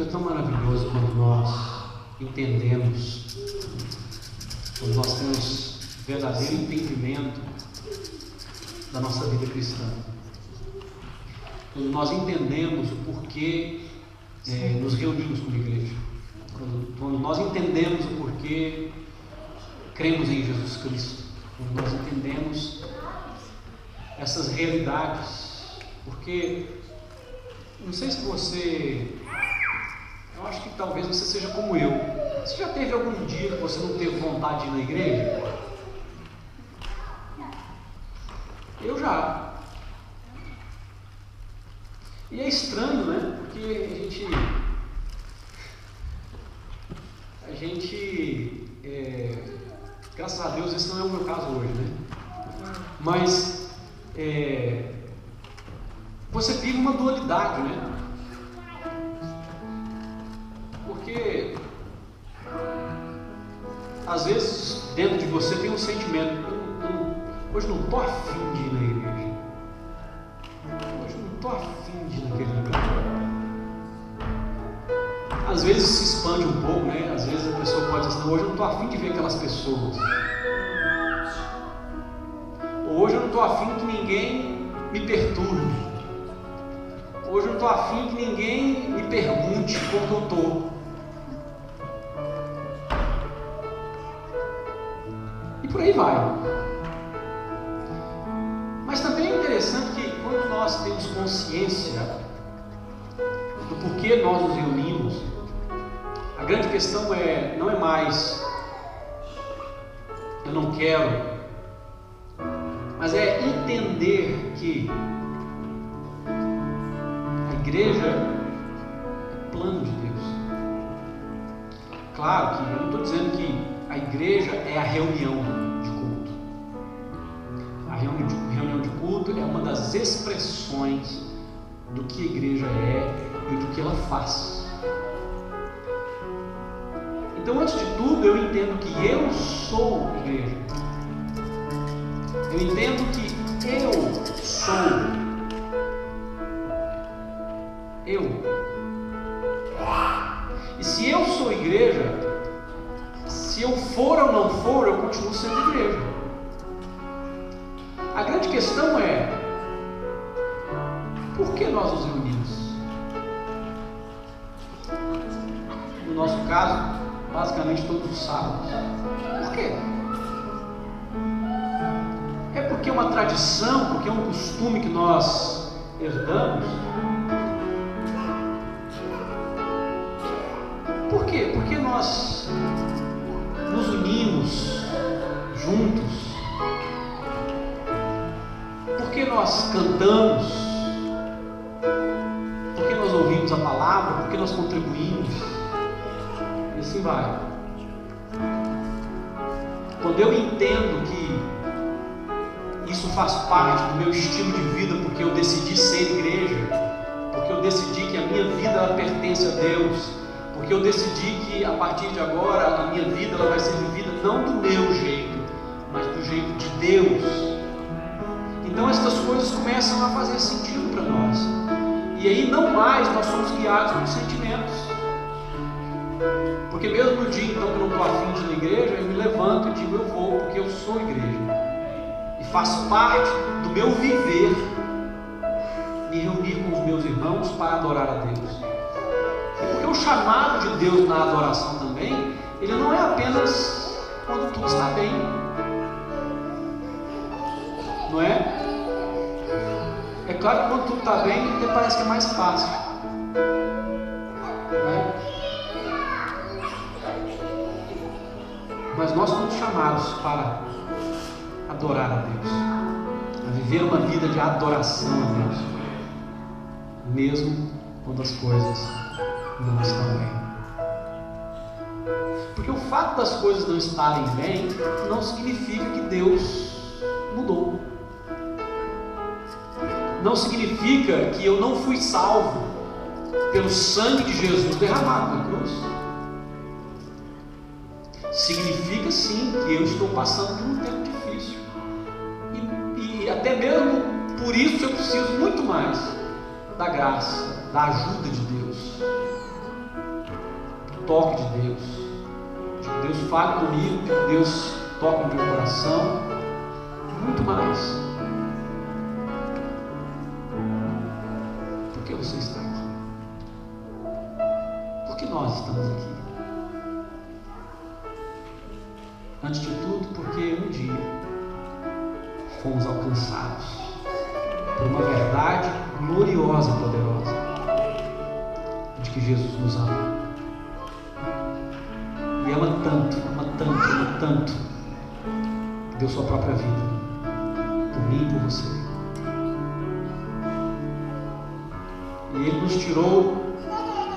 tão maravilhoso quando nós entendemos, quando nós temos verdadeiro entendimento da nossa vida cristã. Quando nós entendemos o porquê nos reunimos como igreja. Quando nós entendemos o porquê cremos em Jesus Cristo. Quando nós entendemos essas realidades. Porque, não sei se você... Eu acho que talvez você seja como eu. Você já teve algum dia que você não teve vontade de ir na igreja? Eu já. E é estranho, né? Porque a gente graças a Deus, esse não é o meu caso hoje, né? Mas você vive uma dualidade, né? Porque às vezes dentro de você tem um sentimento: hoje não estou afim de ir na igreja, hoje não estou afim de ir naquele lugar. Às vezes se expande um pouco, né? Às vezes a pessoa pode dizer: hoje eu não estou afim de ver aquelas pessoas, ou hoje eu não estou afim que ninguém me perturbe, hoje eu não estou afim que ninguém me pergunte como eu estou. E por aí vai. Mas também é interessante que quando nós temos consciência do porquê nós nos reunimos, a grande questão não é mais eu não quero, mas é entender que a igreja é plano de Deus. Claro que eu não estou dizendo que a igreja é a reunião de culto. A reunião de culto é uma das expressões do que a igreja é e do que ela faz. Então, antes de tudo, eu entendo que eu sou igreja. Eu entendo que eu sou. E se eu sou igreja, se eu for ou não for, eu continuo sendo igreja. A grande questão é: por que nós nos reunimos? No nosso caso, basicamente todos os sábados. Por quê? É porque é uma tradição, porque é um costume que nós herdamos? Por quê? Porque nós nos unimos juntos? Porque nós cantamos? Porque nós ouvimos a palavra? Porque nós contribuímos? E assim vai. Quando eu entendo que isso faz parte do meu estilo de vida, porque eu decidi ser igreja, porque eu decidi que a minha vida ela pertence a Deus, porque eu decidi que a partir de agora a minha vida ela vai ser vivida não do meu jeito, mas do jeito de Deus. Então essas coisas começam a fazer sentido para nós. E aí não mais nós somos guiados por sentimentos. Porque mesmo no dia então que eu não estou afim de ir na igreja, eu me levanto e digo: eu vou, porque eu sou igreja. E faz parte do meu viver me reunir com os meus irmãos para adorar a Deus. E porque o chamado de Deus na adoração também, ele não é apenas quando tudo está bem, não é? É claro que quando tudo está bem, parece que é mais fácil, não é? Mas nós somos chamados para adorar a Deus, a viver uma vida de adoração a Deus, mesmo quando as coisas não estão bem. Porque o fato das coisas não estarem bem não significa que Deus mudou. Não significa que eu não fui salvo pelo sangue de Jesus derramado na cruz. Significa sim que eu estou passando por um tempo difícil. E até mesmo por isso eu preciso muito mais da graça, da ajuda de Deus. toque de Deus, de que Deus fale comigo, de que Deus toque no meu coração, e muito mais. Por que você está aqui? Por que nós estamos aqui? Antes de tudo, porque um dia fomos alcançados por uma verdade gloriosa e poderosa de que Jesus nos ama. E ama tanto, ama tanto, ama tanto, que deu sua própria vida por mim e por você. E Ele nos tirou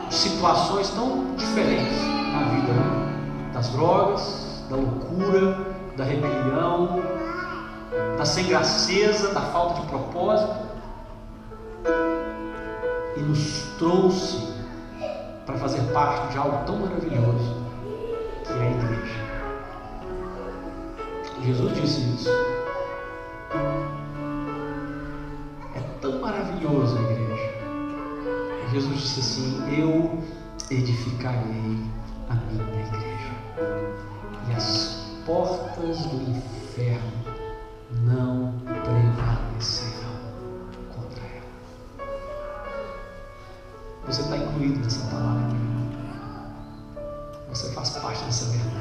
de situações tão diferentes na vida, né? Das drogas, da loucura, da rebelião, da sem-graceza, da falta de propósito, e nos trouxe para fazer parte de algo tão maravilhoso que é a igreja. Jesus disse isso. É tão maravilhoso a igreja. Jesus disse assim: eu edificarei a minha igreja, e as portas do inferno não prevalecerão contra ela. Você está incluído nessa palavra, irmão. Você faz parte dessa verdade.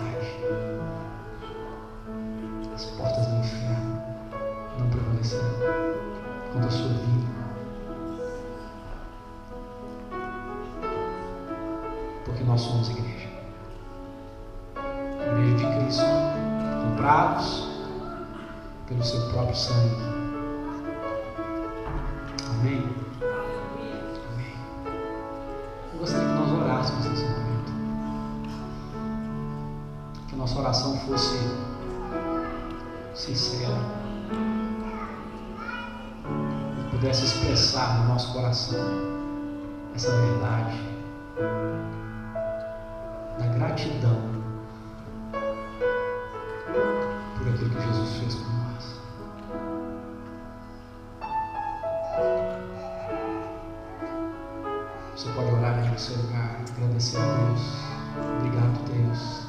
As portas do inferno não prevalecerão contra a sua vida, porque nós somos igreja, igreja de Cristo, comprados pelo seu próprio sangue. Amém? Amém. Eu gostaria que nós orássemos nesse momento, que a nossa oração fosse sincera e pudesse expressar no nosso coração essa verdade da gratidão por aquilo que Jesus fez por nós. Você pode orar aí no seu lugar, agradecer a Deus. Obrigado, Deus.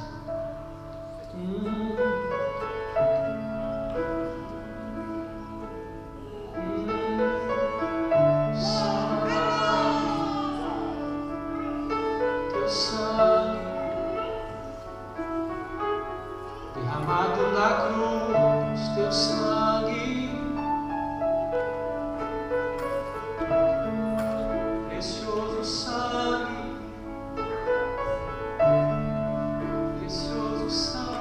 Teu sangue derramado na cruz, teu sangue precioso, sangue precioso, sangue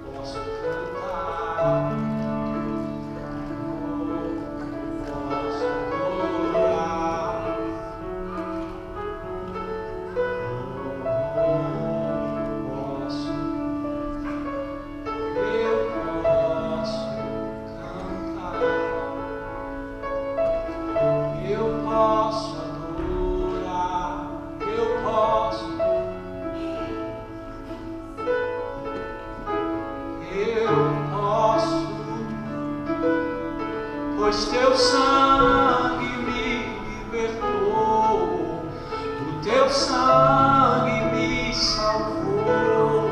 posso cantar, posso adorar, posso, eu posso cantar, eu posso adorar, eu posso, pois teu sangue me libertou, o teu sangue me salvou,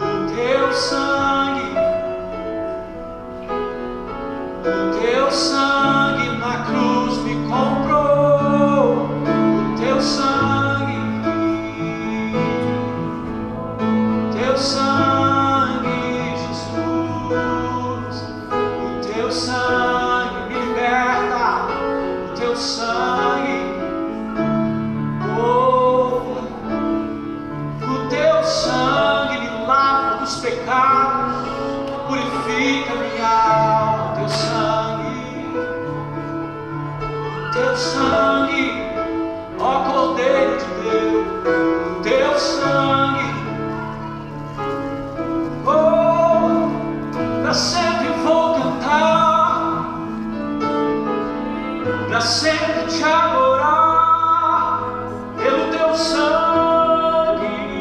o teu sangue na cruz me comprou, o teu sangue, Jesus, o teu sangue me liberta, o teu sangue, oh, o teu sangue me lava dos pecados, purifica minha alma, teu sangue, ó Cordeiro de Deus, o teu sangue, oh, pra sempre vou cantar, pra sempre te adorar, pelo teu sangue,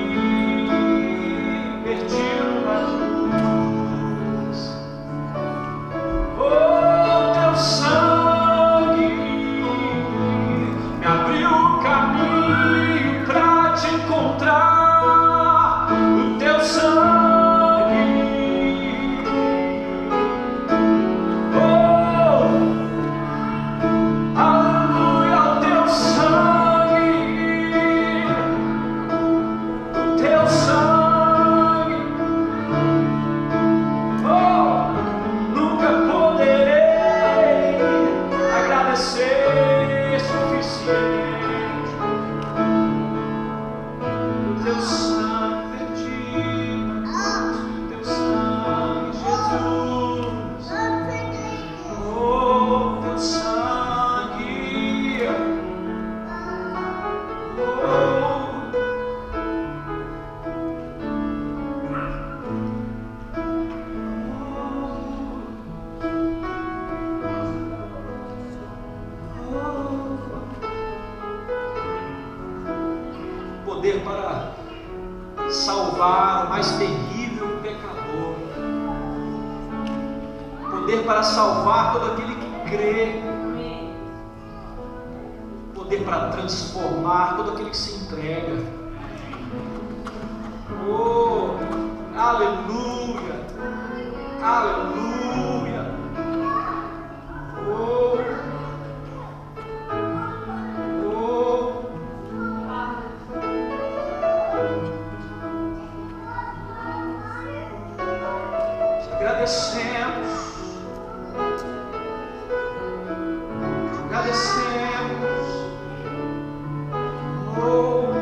Poder para salvar o mais terrível pecador, poder para salvar todo aquele que crê, poder para transformar todo aquele que se entrega. Oh, aleluia, aleluia. Oh, agradecemos, agradecemos. Oh,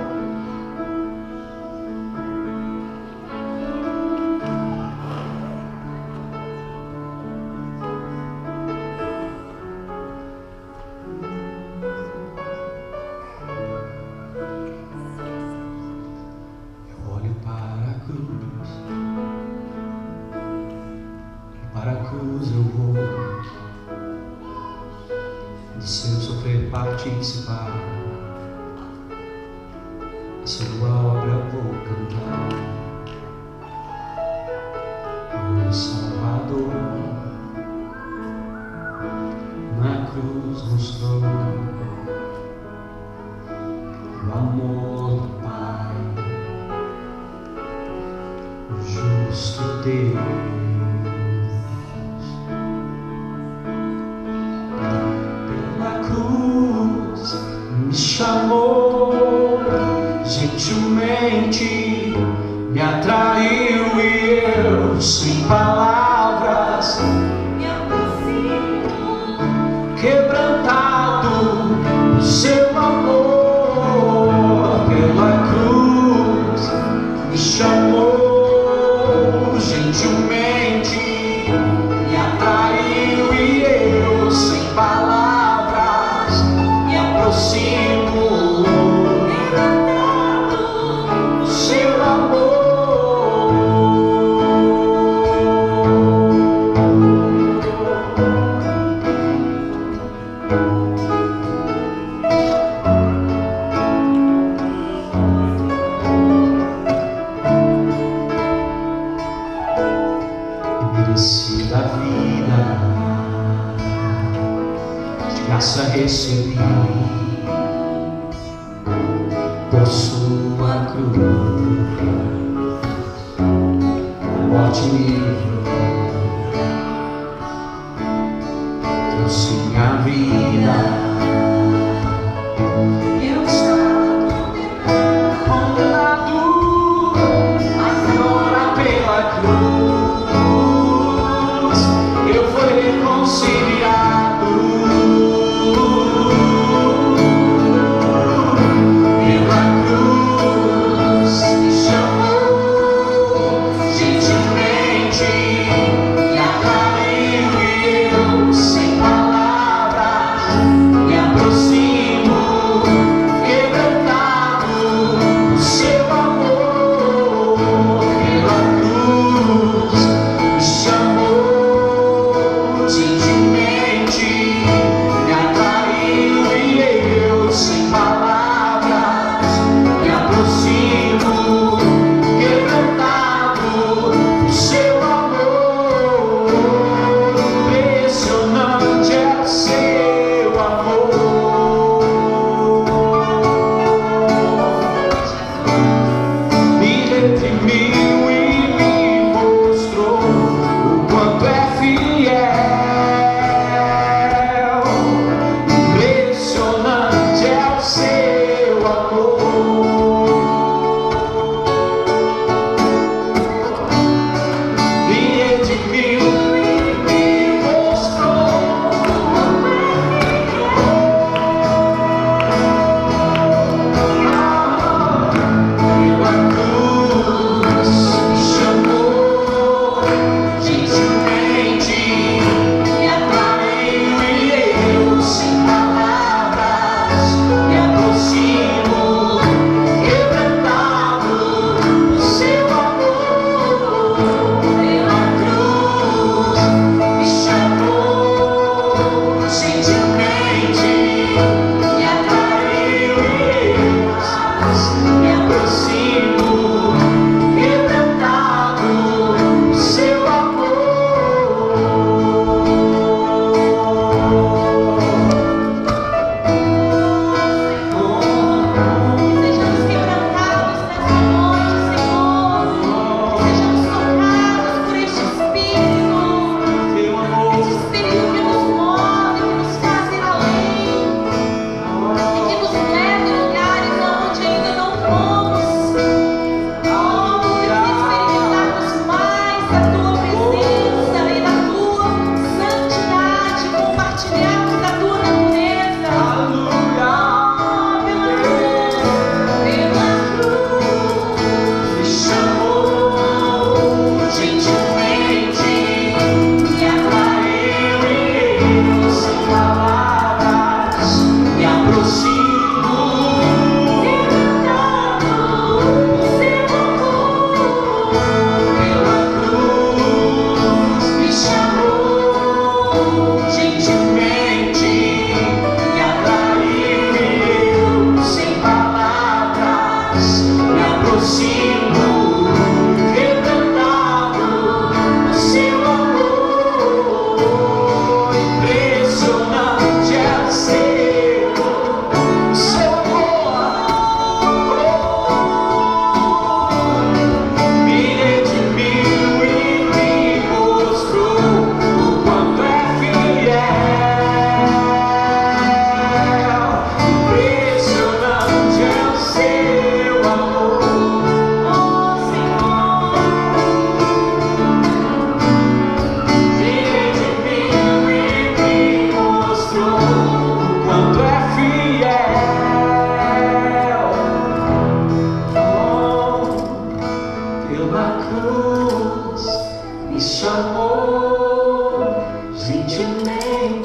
eu olho para a cruz. Para a cruz eu vou, do seu sofrer participar, a sua obra vou cantar. O Salvador na cruz mostrou o amor do Pai, o justo Deus. Me chamou gentilmente, me atraiu e eu, sem palavras, me aproximo, quebrantado o seu amor. Pela cruz me chamou gentilmente, me atraiu e eu, sem palavras, aproximo o seu amor. Mereci da vida, de graça recebi. Por sua cruz, a morte me livrou, trouxe minha vida. Eu estava condenado, agora pela cruz eu fui reconciliado. Sem palavras, me abraçou.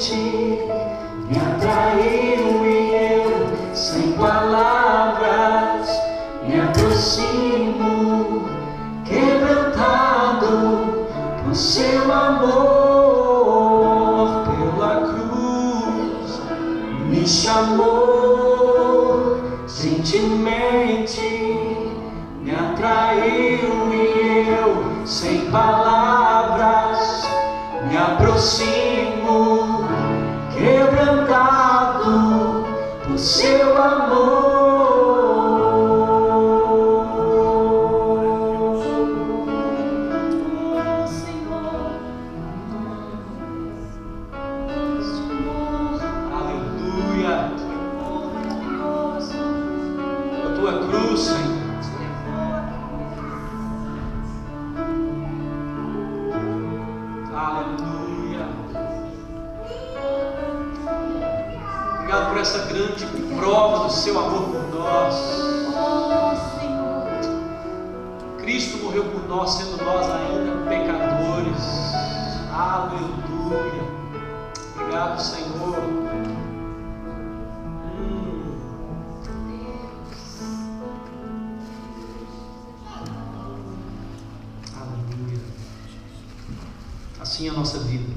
simplesmente me atraiu e eu, sem palavras, me aproximo, quebrantado por seu amor. Pela cruz me chamou, gentilmente me atraiu e eu, sem palavras, me aproximo, quebrantado por seu amor. Oh, Senhor, aleluia. A tua cruz, Senhor. Aleluia. Obrigado por essa grande prova do seu amor por nós. Cristo morreu por nós, sendo nós ainda pecadores. Aleluia. Obrigado, Senhor. Aleluia. Assim é a nossa vida.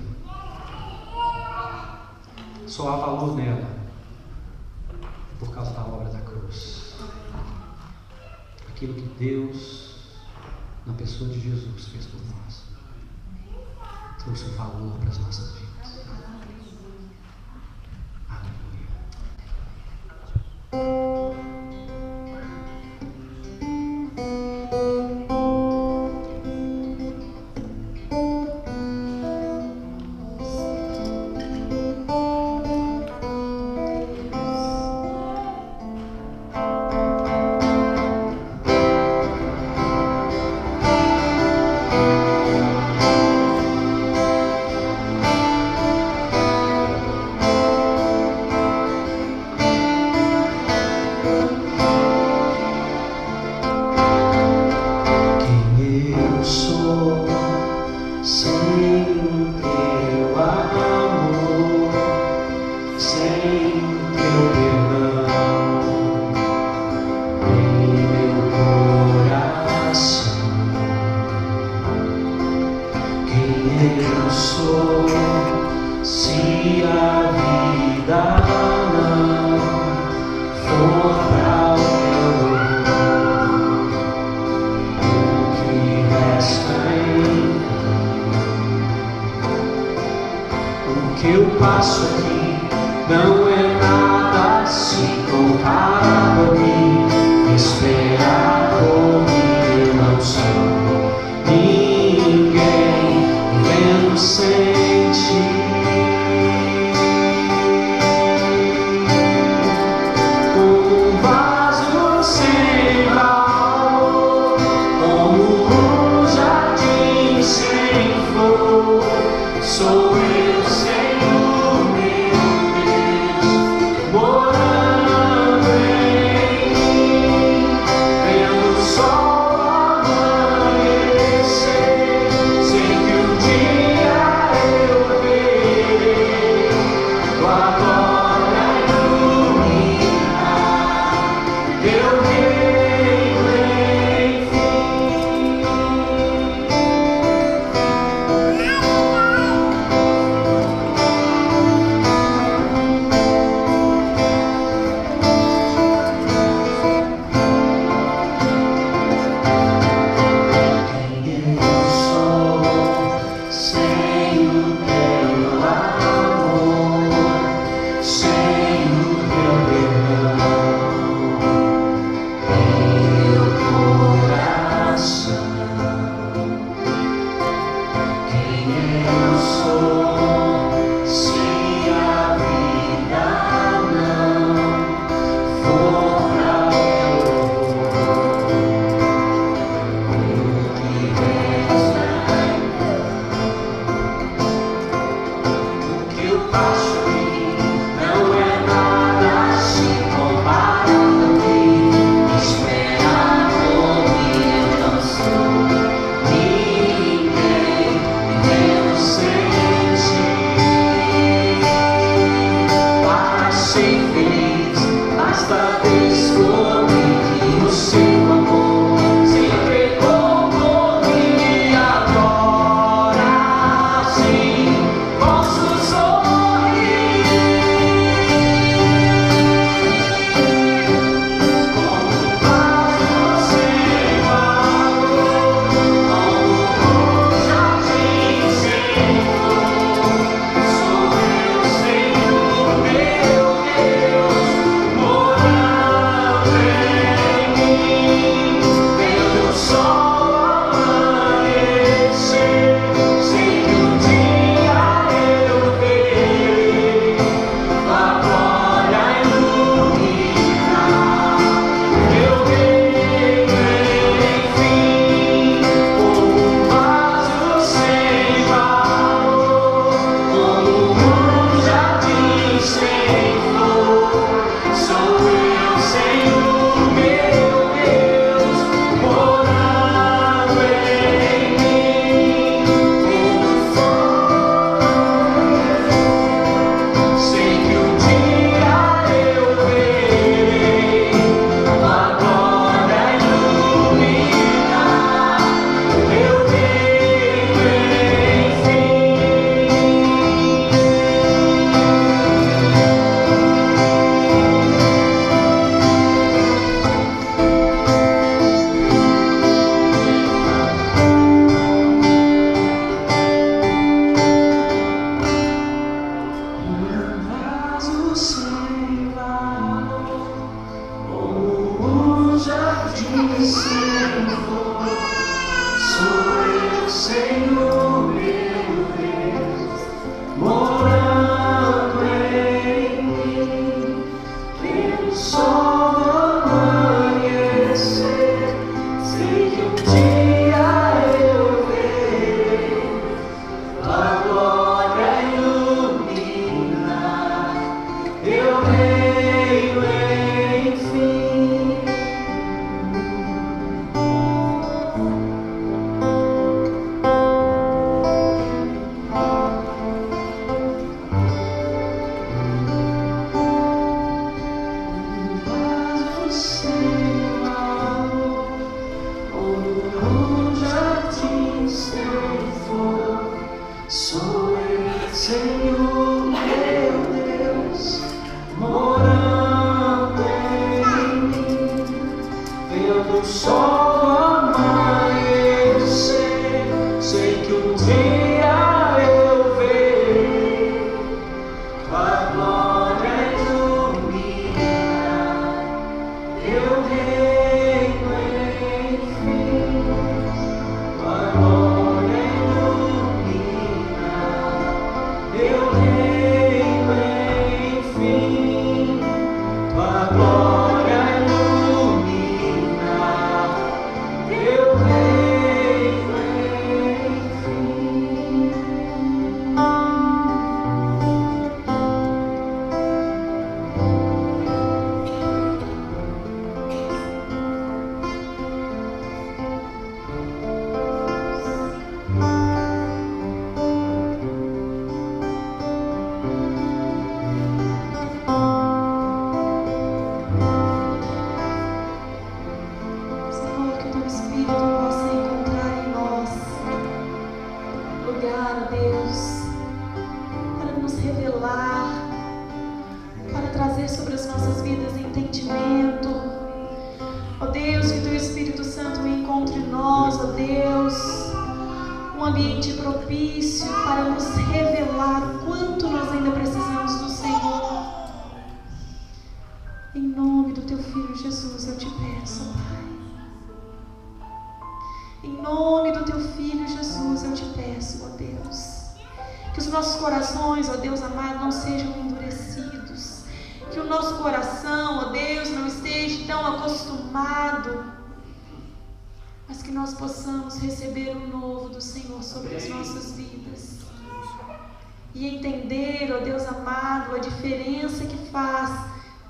Só há valor nela por causa da obra da cruz. Aquilo que Deus, na pessoa de Jesus, fez por nós, trouxe um valor para as nossas vidas. Aleluia. trazer sobre as nossas vidas entendimento. Ó Deus, que Teu Espírito Santo encontre em nós, ó Deus, um ambiente propício para nos revelar o quanto nós ainda precisamos do Senhor. Em nome do Teu Filho Jesus eu te peço, Pai. Em nome do Teu Filho Jesus eu te peço, ó Deus, que os nossos corações, ó Deus amado, não sejam endurecidos, que o nosso coração, ó Deus, não esteja tão acostumado, mas que nós possamos receber o novo do Senhor sobre as nossas vidas e entender, ó Deus amado, a diferença que faz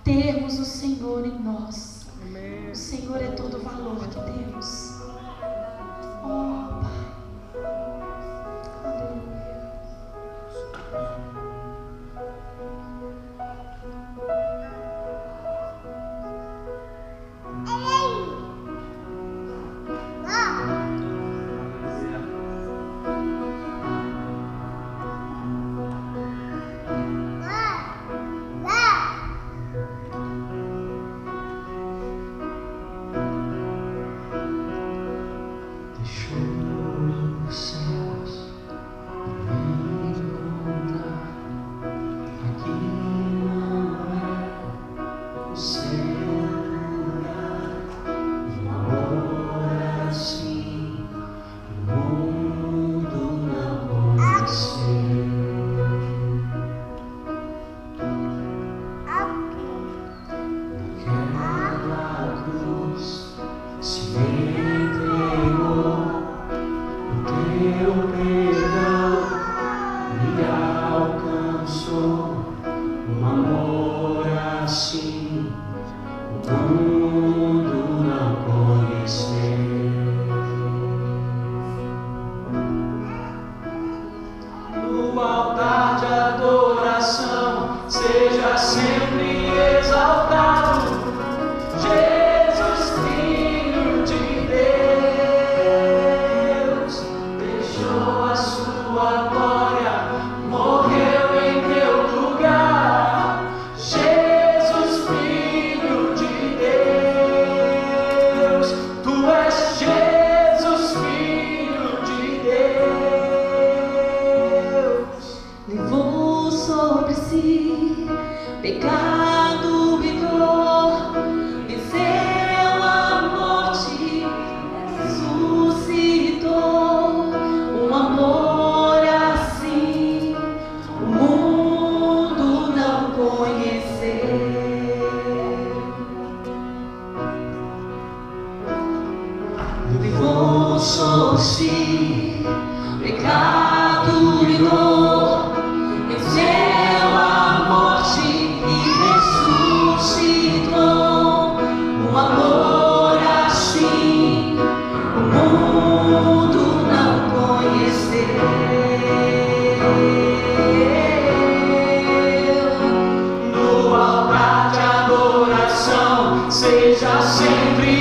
termos o Senhor em nós. Amém. O Senhor é todo o valor que temos. Oh, Pai. Aleluia.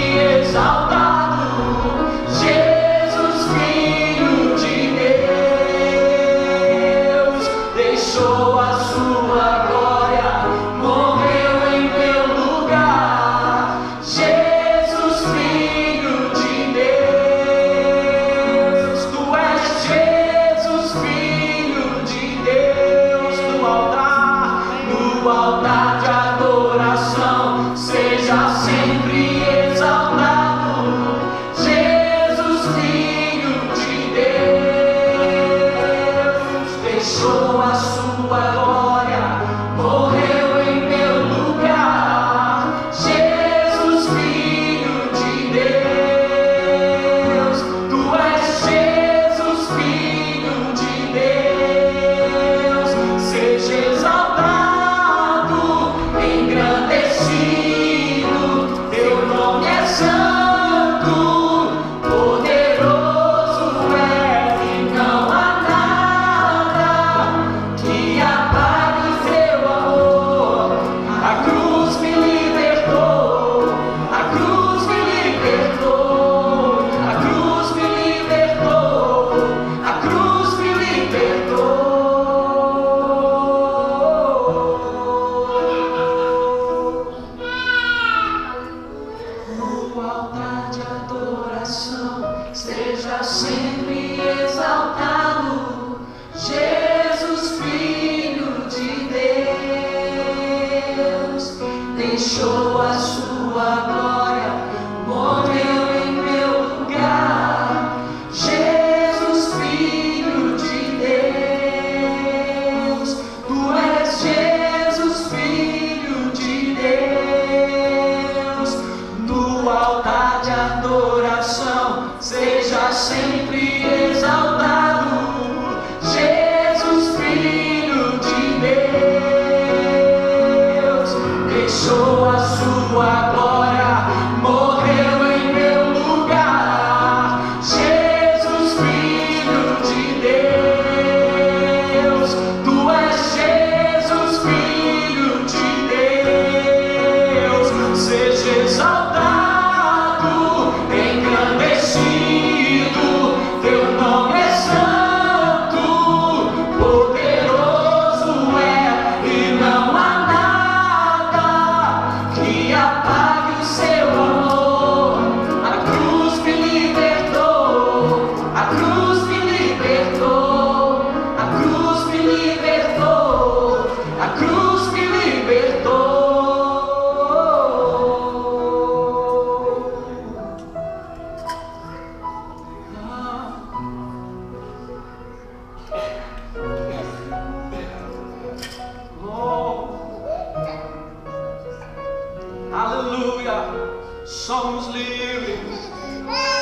Seja exaltado. deixou a sua glória, morreu em meu lugar. Jesus, Filho de Deus, tu és Jesus, Filho de Deus. No altar de adoração, seja sempre exaltado. Jesus, Filho de Deus, deixou a sua glória, morreu em meu lugar. Jesus, Filho de Deus, tu és Jesus, Filho de Deus. Seja exaltado, engrandecido, teu nome é santo, poderoso é, e não há nada que apague o seu amor. A cruz me libertou, a cruz me libertou, a cruz me libertou, a cruz me libertou. Oh, aleluia, somos livres,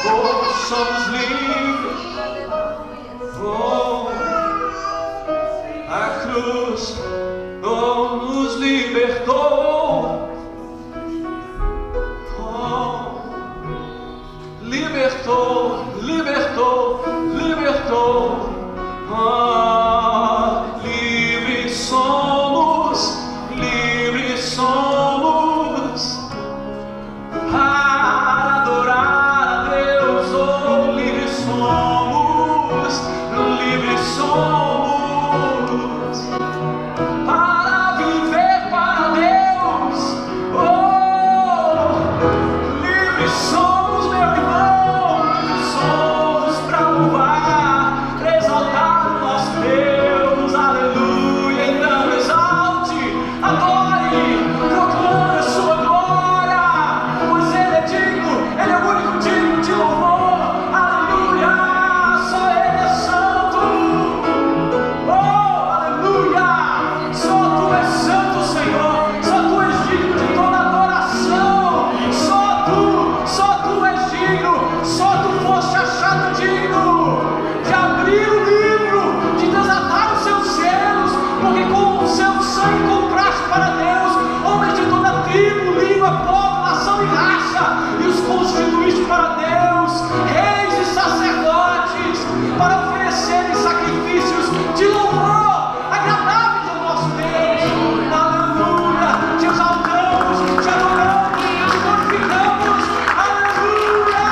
oh, somos livres, oh, a cruz, oh, nos libertou, oh, libertou, libertou, libertou, ah, livres somos, livres somos, para adorar a Deus, oh, livres somos, livres somos, para viver para Deus, oh, livres somos, meu irmão, livres somos para louvar, para exaltar o nosso Deus, aleluia. Então exalte, adore, proclame a sua glória, pois Ele é digno, Ele é o único digno de louvor, aleluia. Só Ele é santo, oh, aleluia. Só Tu és santo, Senhor, só Tu és digno de toda adoração, só Tu és digno, só Tu foste achado digno de abrir o livro, de desatar os seus selos, porque com o seu sangue compraste para Deus homens de toda tribo, língua, povo, nação e raça, e os constituíste para Deus, reis e sacerdotes, para oferecerem sacrifícios de louvor agradáveis ao nosso Deus, aleluia. Te exaltamos, te adoramos, te glorificamos, aleluia.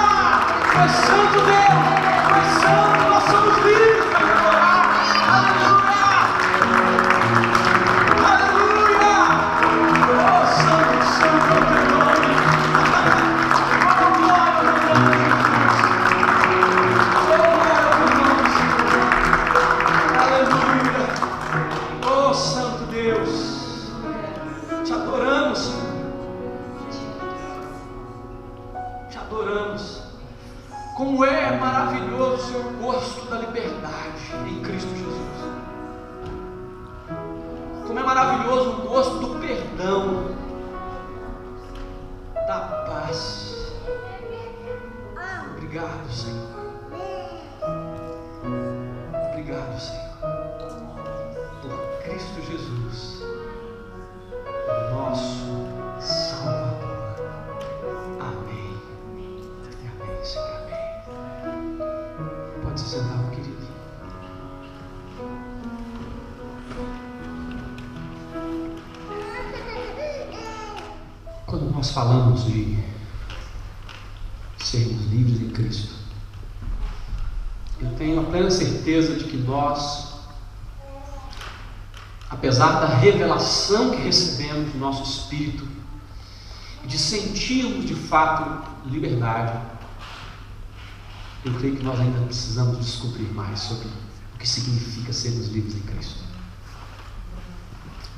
Tu és santo, Deus, Tu és santo, nós somos livres para adorar, aleluia, aleluia. Oh, santo, santo é o teu nome, oh, glória ao teu nome, oh, glória ao teu nome, Senhor, aleluia. Oh, santo Deus, te adoramos, Senhor, te adoramos. Como é maravilhoso o seu gosto da liberdade em Cristo Jesus. Como é maravilhoso o gosto do perdão, da paz. Obrigado, Senhor. Obrigado, Senhor, por Cristo Jesus, nosso Salvador. Amém. E amém, Senhor. Amém. Pode se sentar, meu querido. Quando nós falamos de sermos livres em Cristo, eu tenho a plena certeza de que nós, apesar da revelação que recebemos do nosso espírito, e de sentirmos de fato liberdade, eu creio que nós ainda precisamos descobrir mais sobre o que significa sermos livres em Cristo.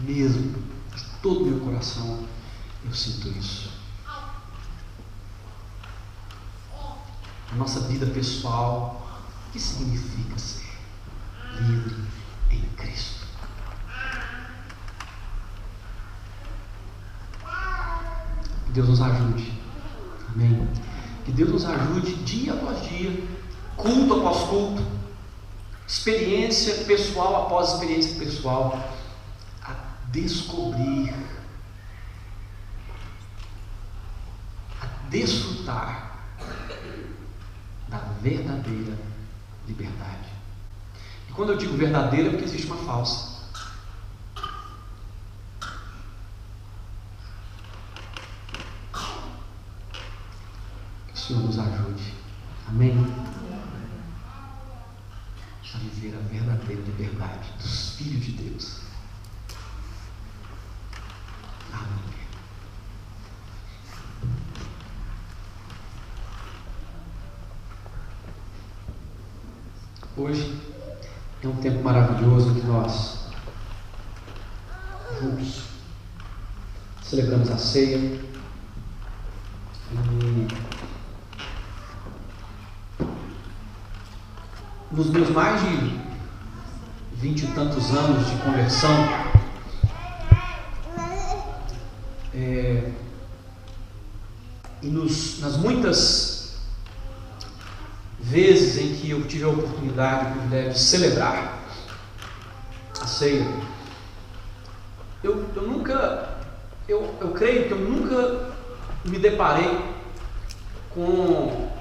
Mesmo, de todo o meu coração, Eu sinto isso. A nossa vida pessoal, o que significa ser livre em Cristo? Que Deus nos ajude. Amém? Que Deus nos ajude dia após dia, culto após culto, experiência pessoal após experiência pessoal, a descobrir, a desfrutar da verdadeira liberdade. E quando eu digo verdadeira, é porque existe uma falsa. Que o Senhor nos ajude. Amém? A viver a verdadeira liberdade dos filhos de Deus. Amém. Hoje é um tempo maravilhoso que nós juntos celebramos a ceia e nos meus mais de 20 e tantos anos de conversão, e nas muitas vezes em que eu tive a oportunidade, o privilégio de celebrar a ceia, eu creio que eu nunca me deparei com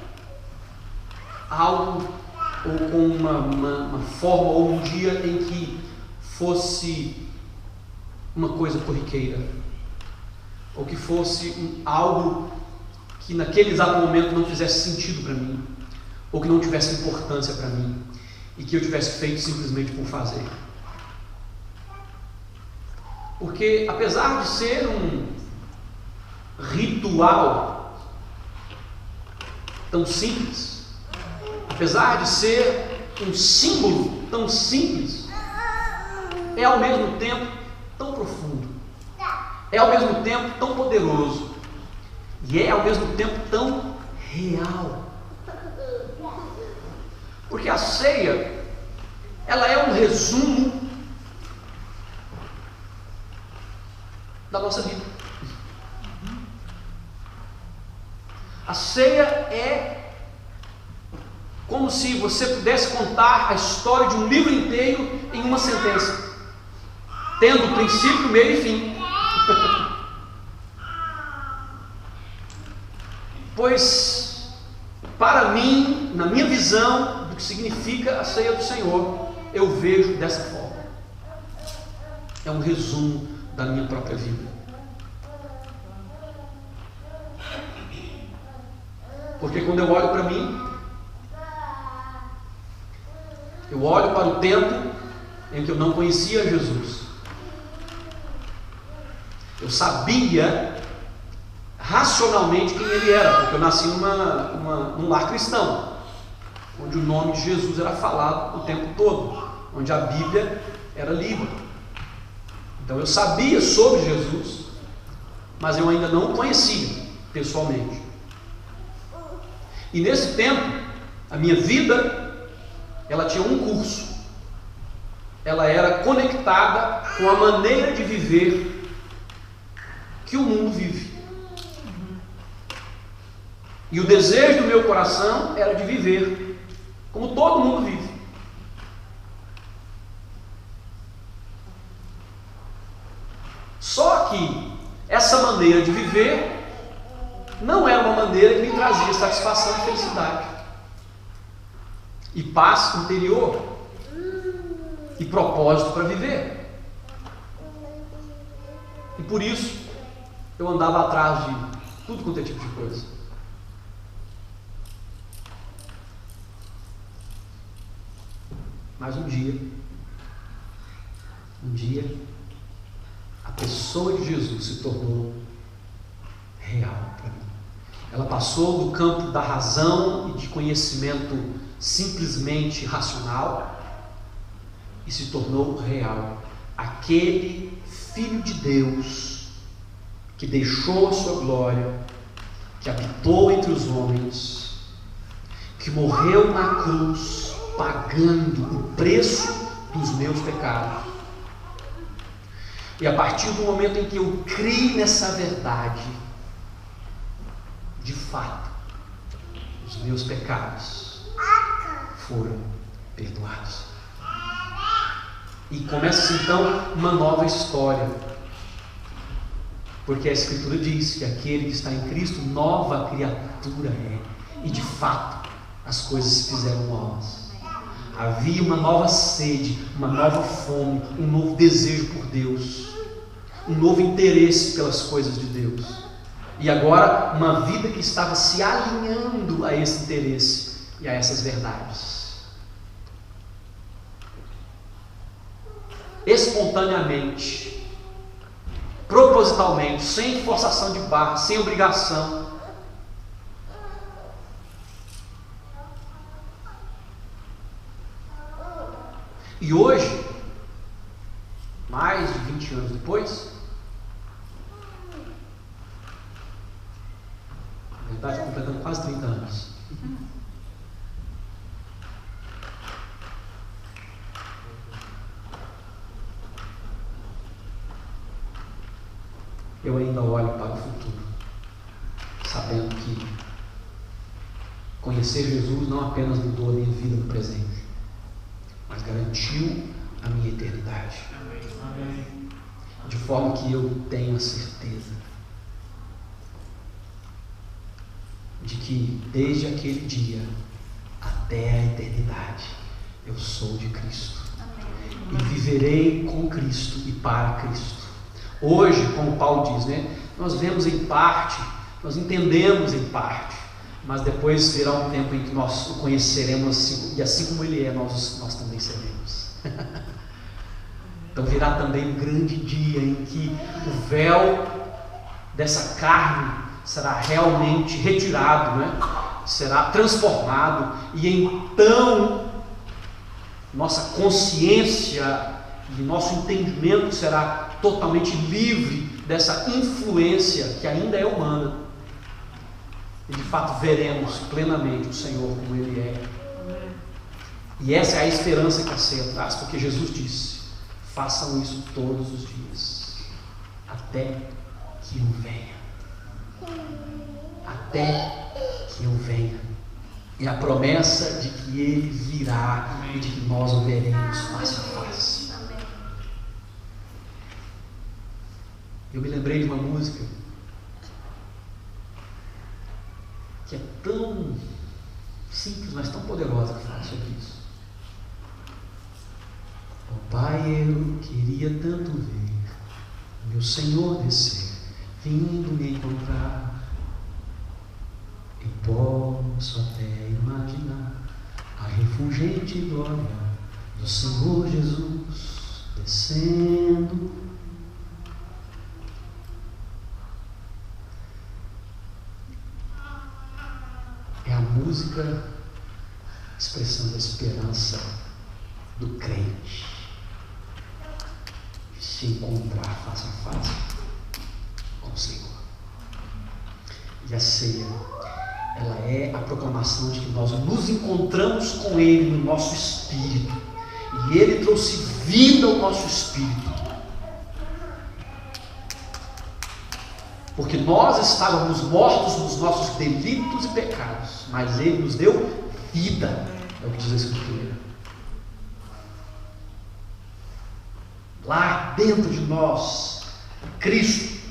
algo ou com uma forma ou um dia em que fosse uma coisa corriqueira, ou que fosse algo que naquele exato momento não fizesse sentido para mim, ou que não tivesse importância para mim, e que eu tivesse feito simplesmente por fazer. Porque apesar de ser um ritual tão simples, apesar de ser um símbolo tão simples, é ao mesmo tempo tão profundo, é ao mesmo tempo tão poderoso, e é ao mesmo tempo tão real. Porque a ceia, ela é um resumo da nossa vida. A ceia é como se você pudesse contar a história de um livro inteiro em uma sentença, tendo princípio, meio e fim. Pois, para mim, na minha visão do que significa a ceia do Senhor, eu vejo dessa forma. É um resumo da minha própria vida. Porque quando eu olho para mim, eu olho para o tempo em que eu não conhecia Jesus. Eu sabia racionalmente quem ele era, porque eu nasci num lar cristão, onde o nome de Jesus era falado o tempo todo, onde a Bíblia era lida. Então eu sabia sobre Jesus, mas eu ainda não o conhecia pessoalmente. E nesse tempo, a minha vida, ela tinha um curso. Ela era conectada com a maneira de viver que o mundo vive. E o desejo do meu coração era de viver como todo mundo vive. Só que essa maneira de viver não era uma maneira que me trazia satisfação e felicidade, e paz interior, e propósito para viver. E por isso eu andava atrás de tudo quanto é tipo de coisa. Mas um dia, a pessoa de Jesus se tornou real para mim. Ela passou do campo da razão e de conhecimento simplesmente racional e se tornou real. Aquele Filho de Deus que deixou a sua glória, que habitou entre os homens, que morreu na cruz, pagando o preço dos meus pecados. E a partir do momento em que eu criei nessa verdade, de fato, os meus pecados foram perdoados. E começa então uma nova história, porque a Escritura diz que aquele que está em Cristo, nova criatura é, e de fato as coisas se fizeram novas. Havia uma nova sede, uma nova fome, um novo desejo por Deus, um novo interesse pelas coisas de Deus, e agora uma vida que estava se alinhando a esse interesse e a essas verdades. Espontaneamente, propositalmente, sem forçação de barra, sem obrigação. E hoje, mais de 20 anos depois, na verdade, completando quase 30 anos, eu ainda olho para o futuro, sabendo que conhecer Jesus não apenas mudou a minha vida no presente, mas garantiu a minha eternidade. Amém. De forma que eu tenho a certeza de que desde aquele dia até a eternidade eu sou de Cristo. Amém. E viverei com Cristo e para Cristo. Hoje, como Paulo diz, nós vemos em parte, nós entendemos em parte, mas depois virá um tempo em que nós o conheceremos assim, e assim como Ele é, nós também seremos. Então virá também um grande dia em que o véu dessa carne será realmente retirado, será transformado, e então nossa consciência e nosso entendimento será totalmente livre dessa influência que ainda é humana, e de fato veremos plenamente o Senhor como Ele é. E essa é a esperança que a ceia traz, porque Jesus disse: façam isso todos os dias, até que eu venha. Até que eu venha. E a promessa de que Ele virá e de que nós o veremos face a face. Eu me lembrei de uma música que é tão simples, mas tão poderosa, que fala sobre isso. Oh Pai, eu queria tanto ver meu Senhor descer, vindo me encontrar. Eu posso até imaginar a refulgente glória do Senhor Jesus descendo. É a música expressando a esperança do crente de se encontrar face a face com o Senhor. E a ceia, ela é a proclamação de que nós nos encontramos com Ele no nosso espírito, e Ele trouxe vida ao nosso espírito, porque nós estávamos mortos nos nossos delitos e pecados, mas Ele nos deu vida, é o que diz a Escritura. Lá dentro de nós, Cristo.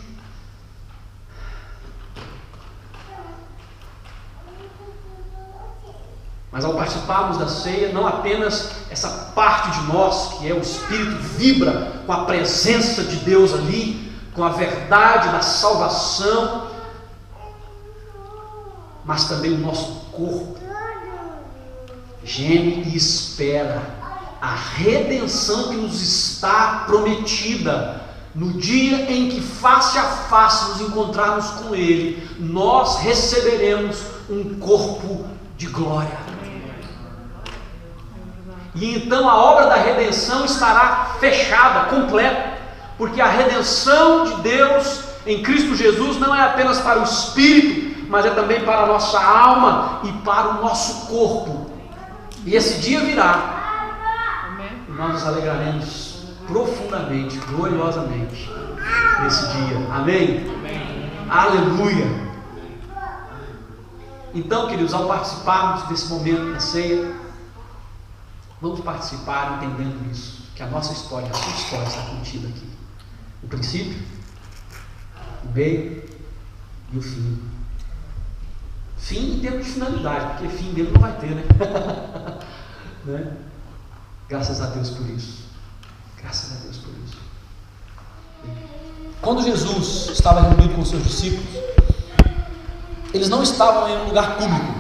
Mas ao participarmos da ceia, não apenas essa parte de nós, que é o Espírito, vibra com a presença de Deus ali, com a verdade da salvação, mas também o nosso corpo geme e espera a redenção que nos está prometida. No dia em que face a face nos encontrarmos com Ele, nós receberemos um corpo de glória. E então a obra da redenção estará fechada, completa, porque a redenção de Deus em Cristo Jesus não é apenas para o espírito, mas é também para a nossa alma e para o nosso corpo. E esse dia virá, e nós nos alegraremos profundamente, gloriosamente nesse dia. Amém? Amém. Aleluia. Então, queridos, ao participarmos desse momento da ceia, vamos participar entendendo isso, que a nossa história, a sua história está contida aqui. O princípio, o meio e o fim. Fim em termos de finalidade, porque fim dele não vai ter, né? Né? Graças a Deus por isso. Graças a Deus por isso. Quando Jesus estava reunido com os seus discípulos, eles não estavam em um lugar público.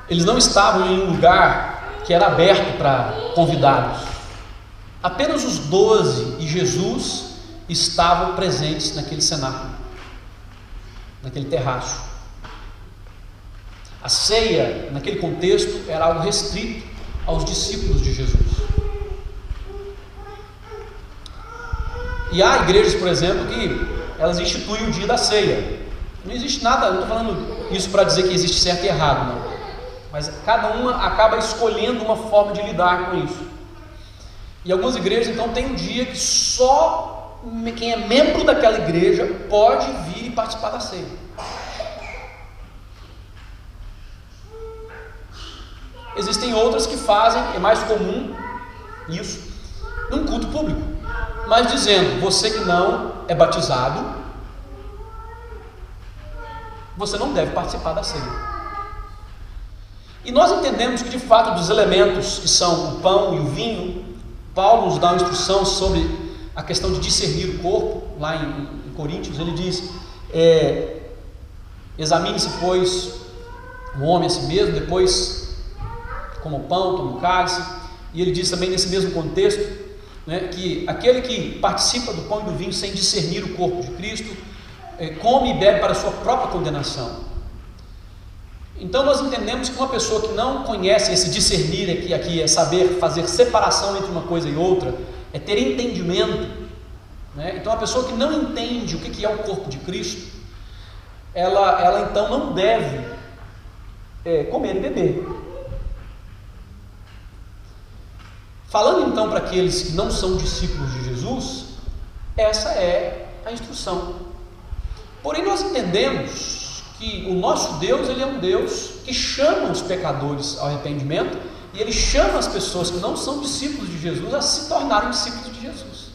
Eles não estavam em um lugar que era aberto para convidados. Apenas os 12 e Jesus estavam presentes naquele cenáculo, naquele terraço. A ceia, naquele contexto, era algo restrito aos discípulos de Jesus. E há igrejas, por exemplo, que elas instituem o dia da ceia. Não existe nada, não estou falando isso para dizer que existe certo e errado, não. Mas cada uma acaba escolhendo uma forma de lidar com isso. E algumas igrejas, então, têm um dia que só quem é membro daquela igreja pode vir e participar da ceia. Existem outras que fazem, é mais comum isso, num culto público, mas dizendo: você que não é batizado, você não deve participar da ceia. E nós entendemos que, de fato, dos elementos que são o pão e o vinho, Paulo nos dá uma instrução sobre a questão de discernir o corpo. Lá em Coríntios ele diz: examine-se, pois, o homem a si mesmo, depois como o pão, toma o cálice. E ele diz também nesse mesmo contexto, né, que aquele que participa do pão e do vinho sem discernir o corpo de Cristo, come e bebe para a sua própria condenação. Então nós entendemos que uma pessoa que não conhece esse discernir aqui é saber fazer separação entre uma coisa e outra, é ter entendimento, né? Então a pessoa que não entende o que é o corpo de Cristo, ela então não deve comer e beber. Falando então para aqueles que não são discípulos de Jesus, essa é a instrução. Porém nós entendemos que o nosso Deus, ele é um Deus que chama os pecadores ao arrependimento, e ele chama as pessoas que não são discípulos de Jesus a se tornarem discípulos de Jesus.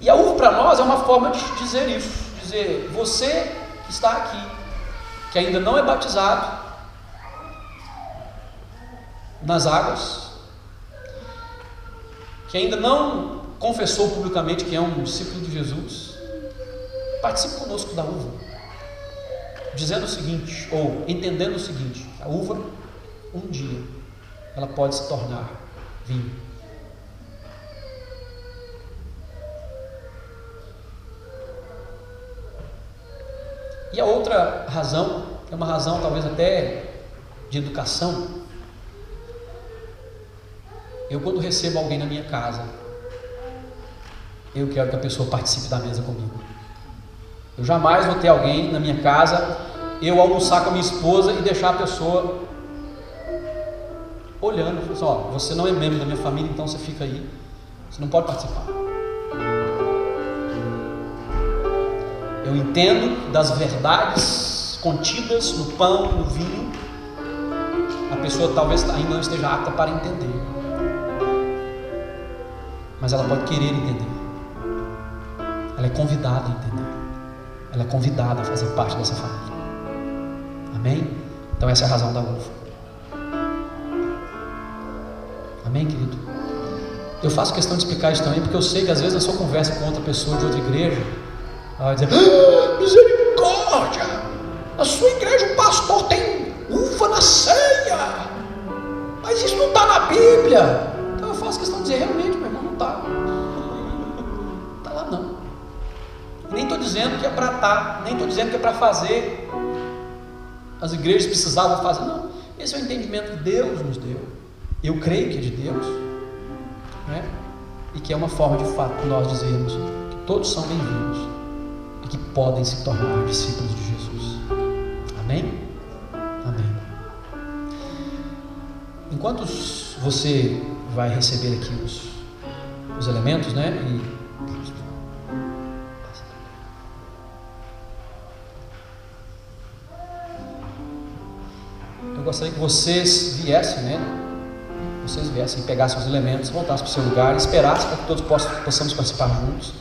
E a uva para nós é uma forma de dizer isso, dizer: você que está aqui, que ainda não é batizado nas águas, que ainda não confessou publicamente que é um discípulo de Jesus, participe conosco da uva, dizendo o seguinte, ou entendendo o seguinte: a uva, um dia, ela pode se tornar vinho. E a outra razão, é uma razão talvez até de educação. Eu, quando recebo alguém na minha casa, eu quero que a pessoa participe da mesa comigo. Eu jamais vou ter alguém na minha casa, eu almoçar com a minha esposa e deixar a pessoa olhando, assim: ó, você não é membro da minha família, então você fica aí, você não pode participar. Eu entendo das verdades contidas no pão, no vinho. A pessoa talvez ainda não esteja apta para entender, mas ela pode querer entender. Ela é convidada a entender. Ela é convidada a fazer parte dessa família. Amém? Então essa é a razão da uva. Amém, querido? Eu faço questão de explicar isso também, porque eu sei que às vezes na sua conversa com outra pessoa de outra igreja, ela vai dizer: misericórdia, na sua igreja o pastor tem uva na ceia, mas isso não está na Bíblia. Então eu faço questão de dizer: realmente, meu irmão, não está. Não está lá não. Nem estou dizendo que é para estar, nem estou dizendo que é para fazer. As igrejas precisavam fazer, não. Esse é o entendimento que Deus nos deu. Eu creio que é de Deus, né? e que é uma forma de fato nós dizermos que todos são bem-vindos e que podem se tornar discípulos de Jesus. Amém? Amém. Enquanto você vai receber aqui os elementos, né? Eu gostaria que vocês viessem, né? Vocês viessem, pegassem os elementos, voltassem para o seu lugar e esperassem para que todos possamos participar juntos.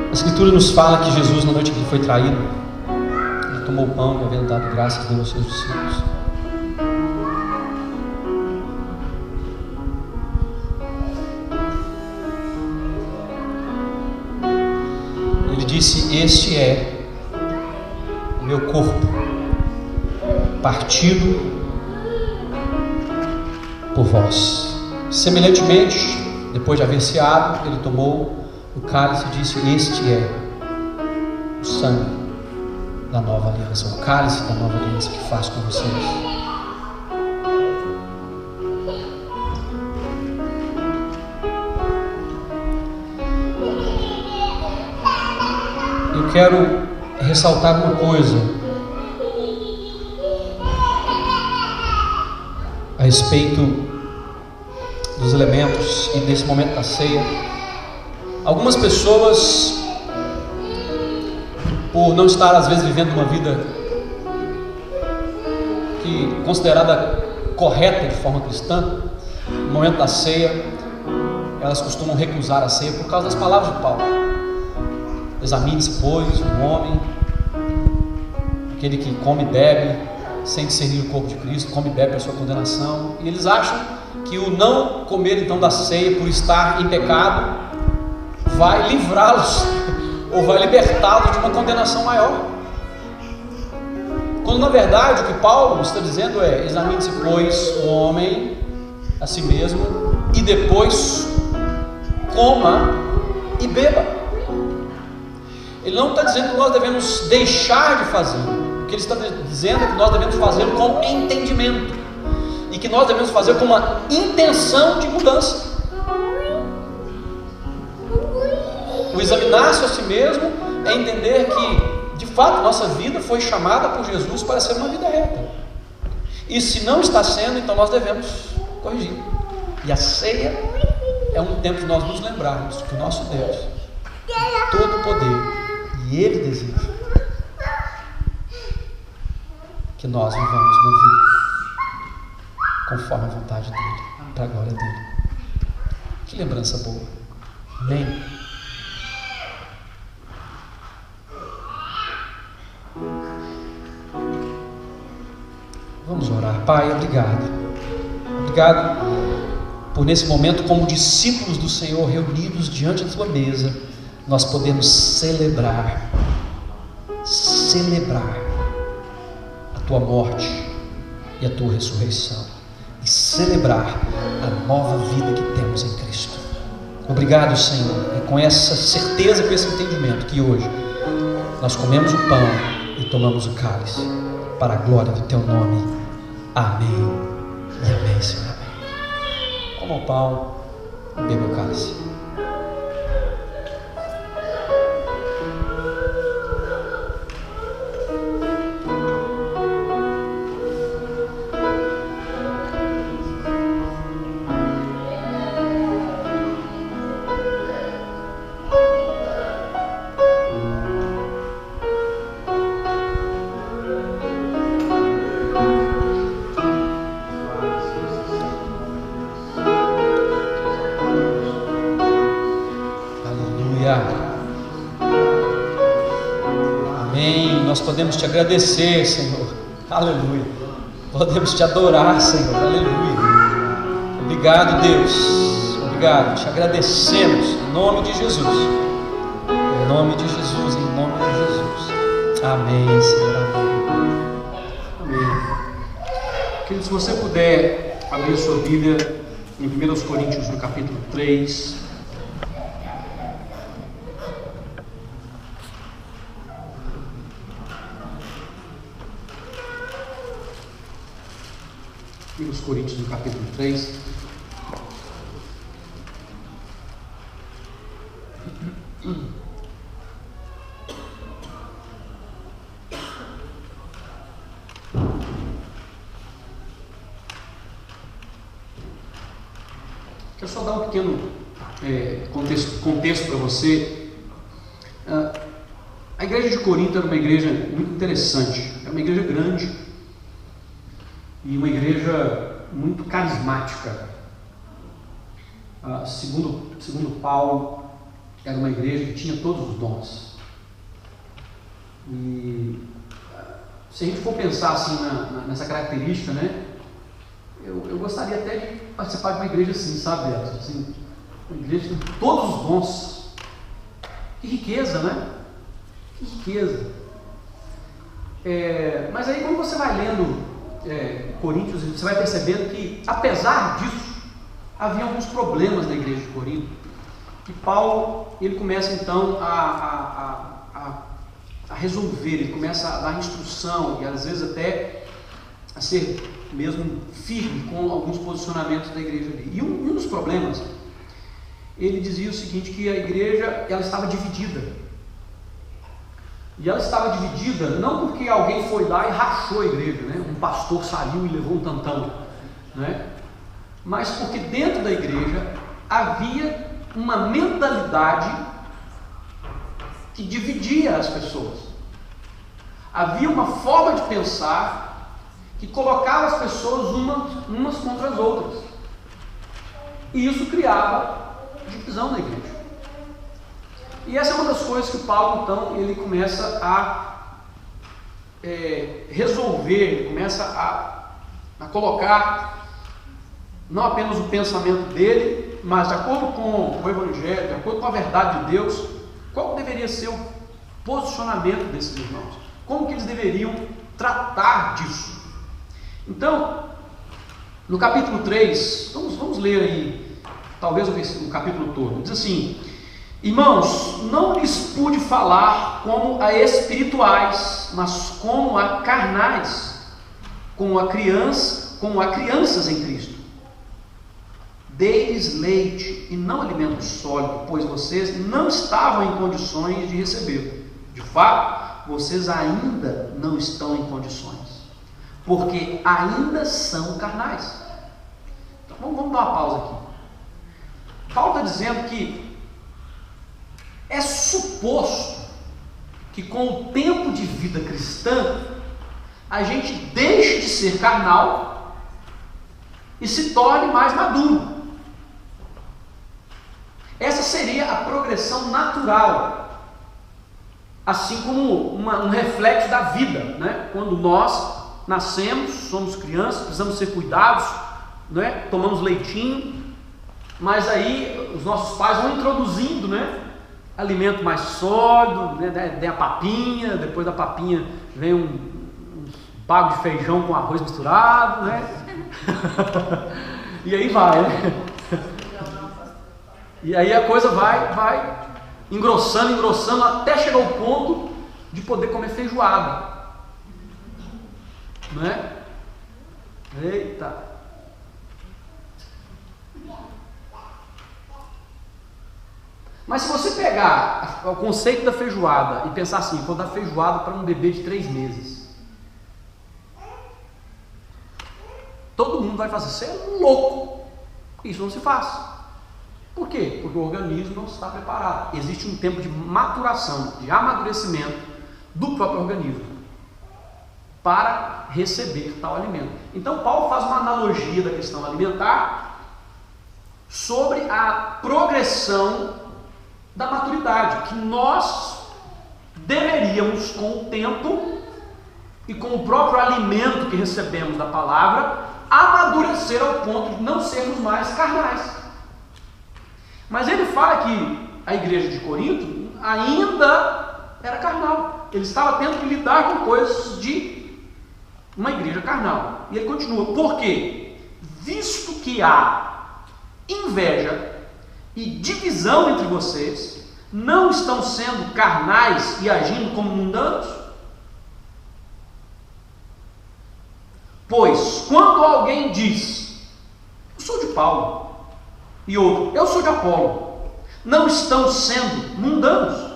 A Escritura nos fala que Jesus, na noite em que foi traído, ele tomou o pão e, havendo dado graças, deu aos seus discípulos. Ele disse: este é o meu corpo partido por vós. Semelhantemente, depois de haver ceado, ele tomou o cálice e disse: este é o sangue da nova aliança, o cálice da nova aliança que faço com vocês. Eu quero ressaltar uma coisa a respeito dos elementos e desse momento da ceia. Algumas pessoas, por não estar às vezes vivendo uma vida que considerada correta de forma cristã, no momento da ceia, elas costumam recusar a ceia por causa das palavras de Paulo. Examine-se, pois, o homem, aquele que come e bebe sem discernir o corpo de Cristo, come e bebe a sua condenação. E eles acham que o não comer então da ceia por estar em pecado vai livrá-los ou vai libertá-los de uma condenação maior. Quando na verdade o que Paulo está dizendo é: examine-se, pois, o homem a si mesmo, e depois coma e beba. Ele não está dizendo que nós devemos deixar de fazer. O que ele está dizendo é que nós devemos fazer com entendimento, e que nós devemos fazer com uma intenção de mudança. O examinar-se a si mesmo é entender que, de fato, nossa vida foi chamada por Jesus para ser uma vida reta. E se não está sendo, então nós devemos corrigir. E a ceia é um tempo de nós nos lembrarmos que o nosso Deus tem todo o poder, e Ele deseja que nós vivamos uma vida conforme a vontade dEle, para a glória dEle. Que lembrança boa. Amém. Vamos orar. Pai, obrigado. Obrigado por nesse momento, como discípulos do Senhor reunidos diante da tua mesa, nós podemos celebrar a tua morte e a tua ressurreição, e celebrar a nova vida que temos em Cristo. Obrigado, Senhor. É com essa certeza, com esse entendimento, que hoje nós comemos o pão e tomamos o cálice para a glória do teu nome. Amém e amém, Senhor. Amém. Coma o pão e beba o cálice. Amém. Nós podemos te agradecer, Senhor. Aleluia. Podemos te adorar, Senhor. Aleluia. Obrigado, Deus. Obrigado. Te agradecemos em nome de Jesus. Em nome de Jesus. Em nome de Jesus. Amém, Senhor. Amém. Amém. Querido, se você puder abrir sua Bíblia em 1 Coríntios, no capítulo 3. Os Coríntios, no capítulo 3. Quero só dar um pequeno contexto para você. A igreja de Corinto era uma igreja muito interessante. Era uma igreja grande e uma igreja muito carismática. Segundo Paulo, era uma igreja que tinha todos os dons. E se a gente for pensar assim nessa característica, né, eu gostaria até de participar de uma igreja assim, sabe? Assim, uma igreja com todos os dons. Que riqueza, né? Que riqueza. Mas aí quando você vai lendo Coríntios, você vai percebendo que, apesar disso, havia alguns problemas na igreja de Corinto. E Paulo, ele começa então a resolver, ele começa a dar instrução e às vezes até a ser mesmo firme com alguns posicionamentos da igreja ali. E um dos problemas, ele dizia o seguinte, que a igreja, ela estava dividida. E ela estava dividida não porque alguém foi lá e rachou a igreja, né? Um pastor saiu e levou um tantão, né? Mas porque dentro da igreja havia uma mentalidade que dividia as pessoas. Havia uma forma de pensar que colocava as pessoas umas contra as outras. E isso criava divisão na igreja. E essa é uma das coisas que Paulo, então, ele começa a resolver, ele começa a colocar não apenas o pensamento dele, mas de acordo com o Evangelho, de acordo com a verdade de Deus, qual deveria ser o posicionamento desses irmãos? Como que eles deveriam tratar disso? Então, no capítulo 3, vamos ler aí, talvez o capítulo todo, diz assim: irmãos, não lhes pude falar como a espirituais, mas como a carnais, como a crianças em Cristo. Dei-lhes leite e não alimento sólido, pois vocês não estavam em condições de recebê-lo. De fato, vocês ainda não estão em condições, porque ainda são carnais. Então, vamos dar uma pausa aqui. Paulo está dizendo que é suposto que com o tempo de vida cristã a gente deixe de ser carnal e se torne mais maduro. Essa seria a progressão natural, assim como um reflexo da vida, né? Quando nós nascemos, somos crianças, precisamos ser cuidados, né? Tomamos leitinho, mas aí os nossos pais vão introduzindo, né? Alimento mais sólido, né? Tem a papinha, depois da papinha vem um bago de feijão com arroz misturado, né? E aí vai, né? E aí a coisa vai engrossando, até chegar ao ponto de poder comer feijoada, né? Eita! Mas se você pegar o conceito da feijoada e pensar assim: vou dar feijoada para um bebê de 3 meses, todo mundo vai fazer, você é louco, isso não se faz. Por quê? Porque o organismo não está preparado. Existe um tempo de maturação, de amadurecimento do próprio organismo para receber tal alimento. Então Paulo faz uma analogia da questão alimentar sobre a progressão da maturidade, que nós deveríamos, com o tempo e com o próprio alimento que recebemos da palavra, amadurecer ao ponto de não sermos mais carnais. Mas ele fala que a igreja de Corinto ainda era carnal. Ele estava tendo que lidar com coisas de uma igreja carnal. E ele continua: por quê? Visto que há inveja e divisão entre vocês, não estão sendo carnais e agindo como mundanos? Pois quando alguém diz: eu sou de Paulo, e outro: eu sou de Apolo, não estão sendo mundanos?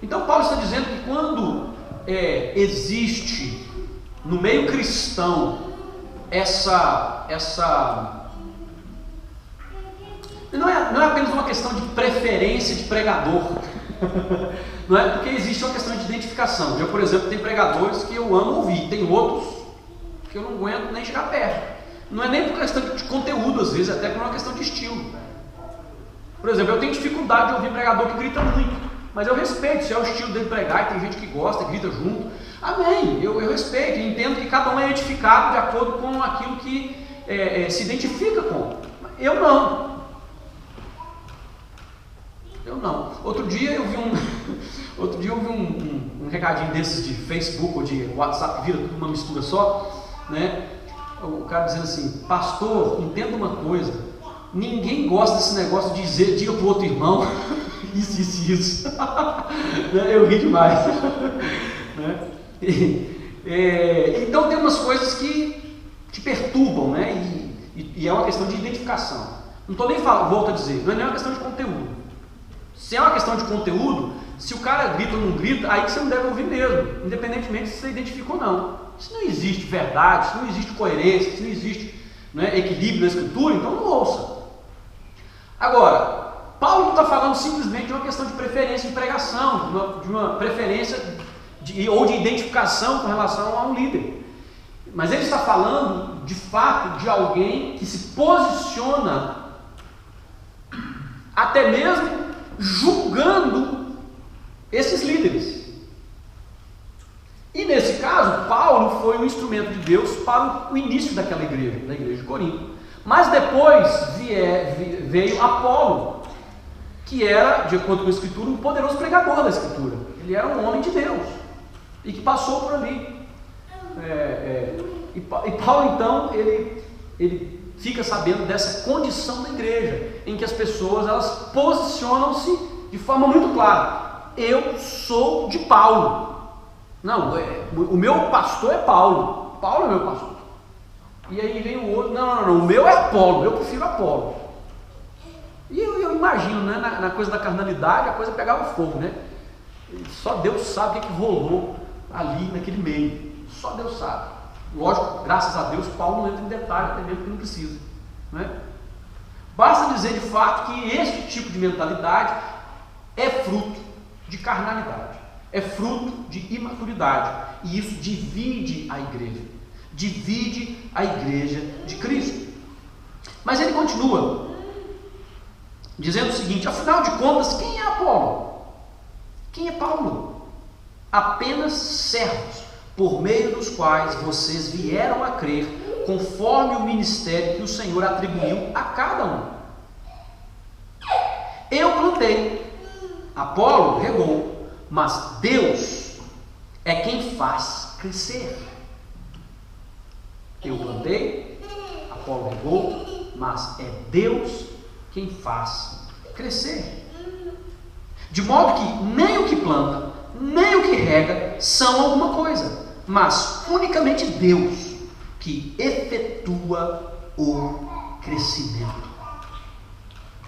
Então Paulo está dizendo que quando existe no meio cristão essa não é apenas uma questão de preferência de pregador, não é? Porque existe uma questão de identificação. Eu, por exemplo, tenho pregadores que eu amo ouvir, tem outros que eu não aguento nem chegar perto. Não é nem por questão de conteúdo, às vezes, até por uma questão de estilo. Por exemplo, eu tenho dificuldade de ouvir pregador que grita muito, mas eu respeito, se é o estilo dele pregar, e tem gente que gosta, grita junto, amém, eu respeito, e entendo que cada um é edificado de acordo com aquilo que se identifica com. Eu não. Outro dia eu vi um recadinho desses de Facebook ou de WhatsApp, vira tudo uma mistura só, né? O cara dizendo assim: pastor, entenda uma coisa, ninguém gosta desse negócio de dizer, diga para o outro irmão isso. Eu ri demais. Né? Então tem umas coisas que te perturbam, né? E é uma questão de identificação. Não estou nem falando, volto a dizer, não é nem uma questão de conteúdo. Se é uma questão de conteúdo, se o cara grita ou não grita, aí que você não deve ouvir mesmo, independentemente se você identifica ou não. Se não existe verdade, se não existe coerência, se não existe, né, equilíbrio na escritura, então não ouça. Agora, Paulo não está falando simplesmente de uma questão de preferência de pregação, de uma preferência ou de identificação com relação a um líder. Mas ele está falando, de fato, de alguém que se posiciona até mesmo julgando esses líderes. E E nesse caso, Paulo foi um instrumento de Deus para o início daquela igreja, da igreja de Corinto. Mas depois veio Apolo, que era, de acordo com a Escritura, um poderoso pregador da Escritura. Ele era um homem de Deus e que passou por ali. E Paulo, então, ele fica sabendo dessa condição da igreja, em que as pessoas elas posicionam-se de forma muito clara. Eu sou de Paulo. Não, o meu pastor é Paulo. Paulo é meu pastor. E aí vem o outro, não, o meu é Apolo, eu prefiro Apolo. E eu imagino, né, na coisa da carnalidade, a coisa pegava fogo, né? Só Deus sabe o que rolou ali naquele meio. Só Deus sabe. Lógico, graças a Deus, Paulo não entra em detalhe, até mesmo que não precisa, né? Basta dizer de fato que este tipo de mentalidade é fruto de carnalidade, é fruto de imaturidade, e isso divide a igreja de Cristo. Mas ele continua dizendo o seguinte: afinal de contas, quem é Apolo? Quem é Paulo? Apenas servos, por meio dos quais vocês vieram a crer, conforme o ministério que o Senhor atribuiu a cada um. Eu plantei, Apolo regou, mas Deus é quem faz crescer. Eu plantei, Apolo regou, mas é Deus quem faz crescer. De modo que nem o que planta, nem o que rega são alguma coisa, mas unicamente Deus que efetua o crescimento.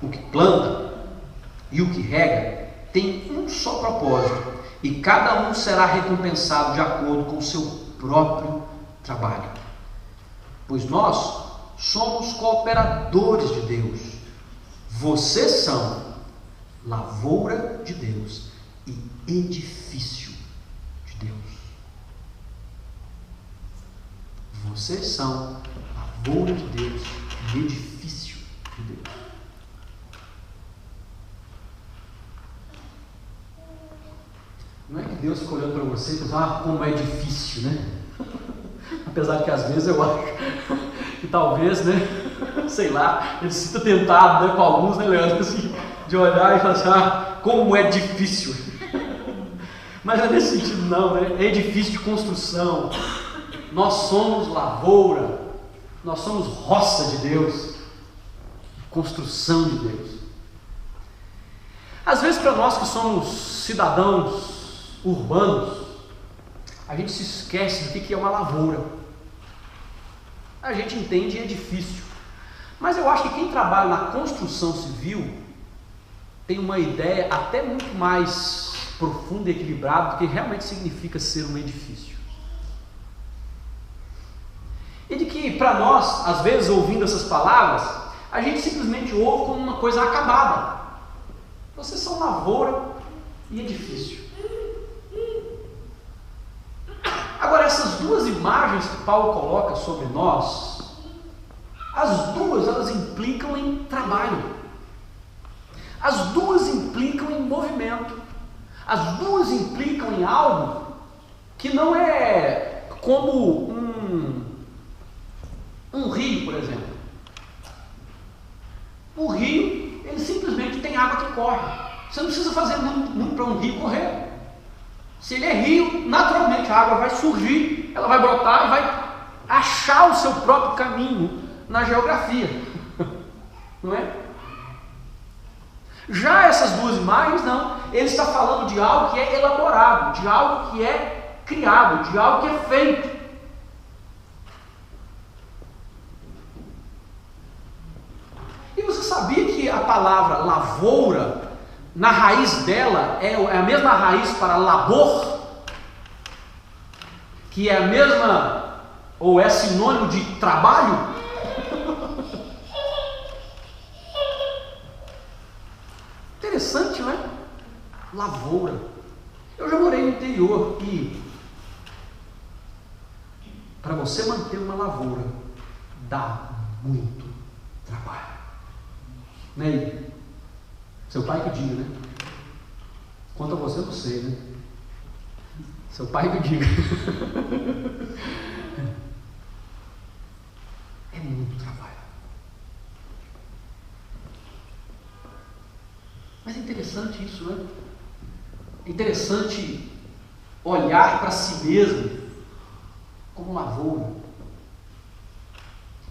O que planta e o que rega tem um só propósito, e cada um será recompensado de acordo com o seu próprio trabalho. Pois nós somos cooperadores de Deus. Vocês são lavoura de Deus e edifício de Deus. Vocês são lavoura de Deus e edifício de Deus. Não é que Deus fica olhando para você e pensa, como é difícil, né? Apesar de que às vezes eu acho que talvez, né, sei lá, ele se sinta tentado, né, com alguns, né, Leandro, assim, de olhar e falar assim, como é difícil. Mas não é nesse sentido não, né? É edifício de construção. Nós somos lavoura, nós somos roça de Deus, construção de Deus. Às vezes, para nós que somos cidadãos urbanos, a gente se esquece do que é uma lavoura. A gente entende edifício, mas eu acho que quem trabalha na construção civil tem uma ideia até muito mais profunda e equilibrada do que realmente significa ser um edifício. E de que para nós, às vezes ouvindo essas palavras, a gente simplesmente ouve como uma coisa acabada. Vocês são lavoura e edifício. Agora, essas duas imagens que Paulo coloca sobre nós, as duas elas implicam em trabalho, as duas implicam em movimento, as duas implicam em algo que não é como um rio, por exemplo. O rio, ele simplesmente tem água que corre. Você não precisa fazer muito para um rio correr. Se ele é rio, naturalmente a água vai surgir, ela vai brotar e vai achar o seu próprio caminho na geografia. Não é? Já essas duas imagens, não. Ele está falando de algo que é elaborado, de algo que é criado, de algo que é feito. E você sabia que a palavra lavoura, na raiz dela, é a mesma raiz para labor, que é a mesma, ou é sinônimo de trabalho? Interessante, não é? Lavoura. Eu já morei no interior e para você manter uma lavoura dá muito trabalho. Né? Seu pai que diga, né? Quanto a você, eu não sei, né? Seu pai que diga. É muito trabalho. Mas é interessante isso, né? É interessante olhar para si mesmo como lavoura.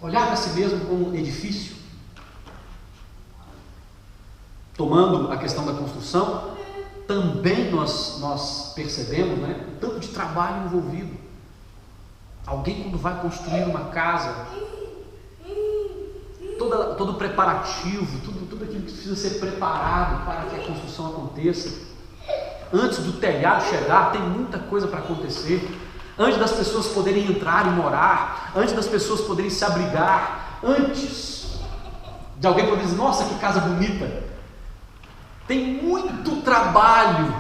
Olhar para si mesmo como um edifício. Tomando a questão da construção, também nós percebemos, né, o tanto de trabalho envolvido. Alguém, quando vai construir uma casa, todo o preparativo, tudo aquilo que precisa ser preparado para que a construção aconteça. Antes do telhado chegar, tem muita coisa para acontecer. Antes das pessoas poderem entrar e morar, antes das pessoas poderem se abrigar, antes de alguém poder dizer, nossa, que casa bonita. Tem muito trabalho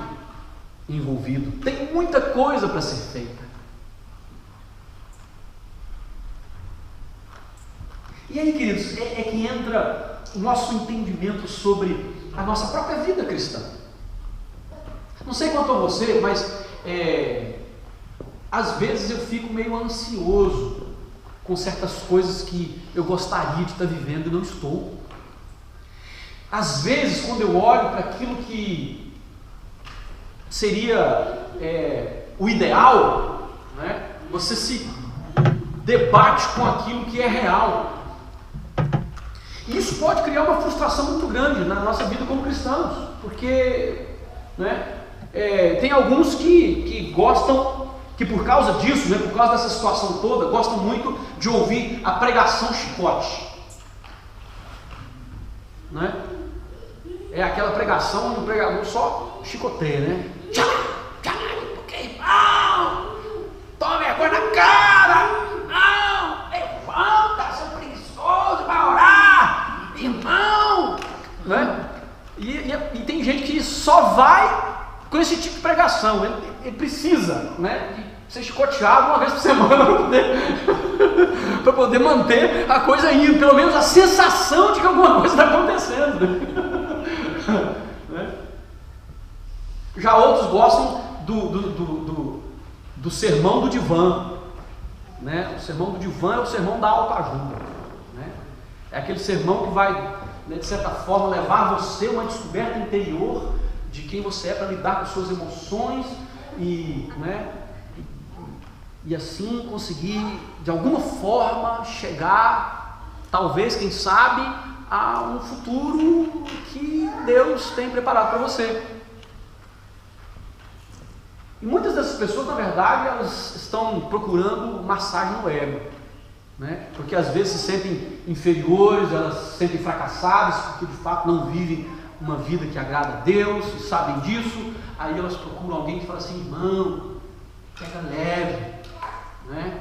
envolvido, tem muita coisa para ser feita. E aí, queridos, é que entra o nosso entendimento sobre a nossa própria vida cristã. Não sei quanto a você, mas às vezes eu fico meio ansioso com certas coisas que eu gostaria de estar vivendo e não estou. Às vezes, quando eu olho para aquilo que seria o ideal, né, você se debate com aquilo que é real. E isso pode criar uma frustração muito grande na nossa vida como cristãos, porque, né, tem alguns que gostam, que por causa disso, né, por causa dessa situação toda, gostam muito de ouvir a pregação chicote, né? É aquela pregação onde o pregador só chicoteia, né? Porque irmão, toma vergonha na cara, irmão, levanta, seu preguiçoso, vai orar, irmão, né? E tem gente que só vai com esse tipo de pregação, ele precisa, né, de ser chicoteado uma vez por semana para poder manter a coisa indo, pelo menos a sensação de que alguma coisa está acontecendo. Né? Já outros gostam do sermão do divã, né? O sermão do divã é o sermão da autoajuda, né? É aquele sermão que vai, né, de certa forma, levar você a uma descoberta interior de quem você é para lidar com suas emoções e, né, e assim conseguir de alguma forma chegar, talvez, quem sabe, a um futuro que Deus tem preparado para você. E muitas dessas pessoas, na verdade, elas estão procurando massagem no ego, né? Porque às vezes se sentem inferiores, elas se sentem fracassadas, porque de fato não vivem uma vida que agrada a Deus, e sabem disso. Aí elas procuram alguém que fala assim, irmão, pega leve, né?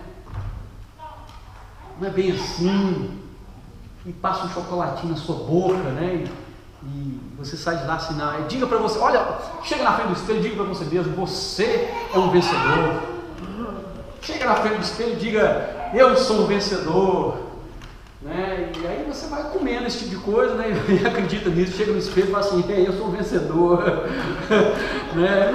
Não é bem assim. E passa um chocolatinho na sua boca, né? E você sai de lá assim, e diga para você, olha, chega na frente do espelho e diga para você mesmo, você é um vencedor. Chega na frente do espelho e diga, eu sou um vencedor, né? E aí você vai comendo esse tipo de coisa, né? E acredita nisso, chega no espelho e fala assim, eu sou um vencedor. Né?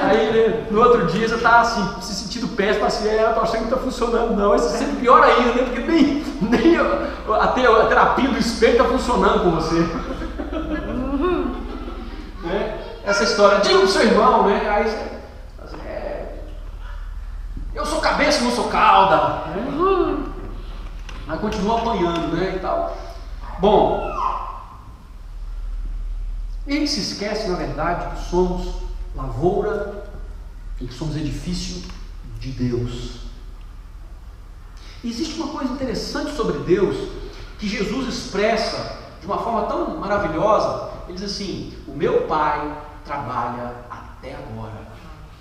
Aí no outro dia você está assim, se sentindo péssimo, assim, eu estou achando que não está funcionando não. Isso é sempre pior ainda, né? Porque nem a terapia do espelho está funcionando com você. Né? Essa história, diga pro seu irmão, né? Aí você, eu sou cabeça, não sou cauda, né? Mas continua apanhando, né? E tal. Bom, a gente se esquece, na verdade, que somos lavoura e que somos edifício de Deus. E existe uma coisa interessante sobre Deus que Jesus expressa de uma forma tão maravilhosa. Ele diz assim: o meu Pai trabalha até agora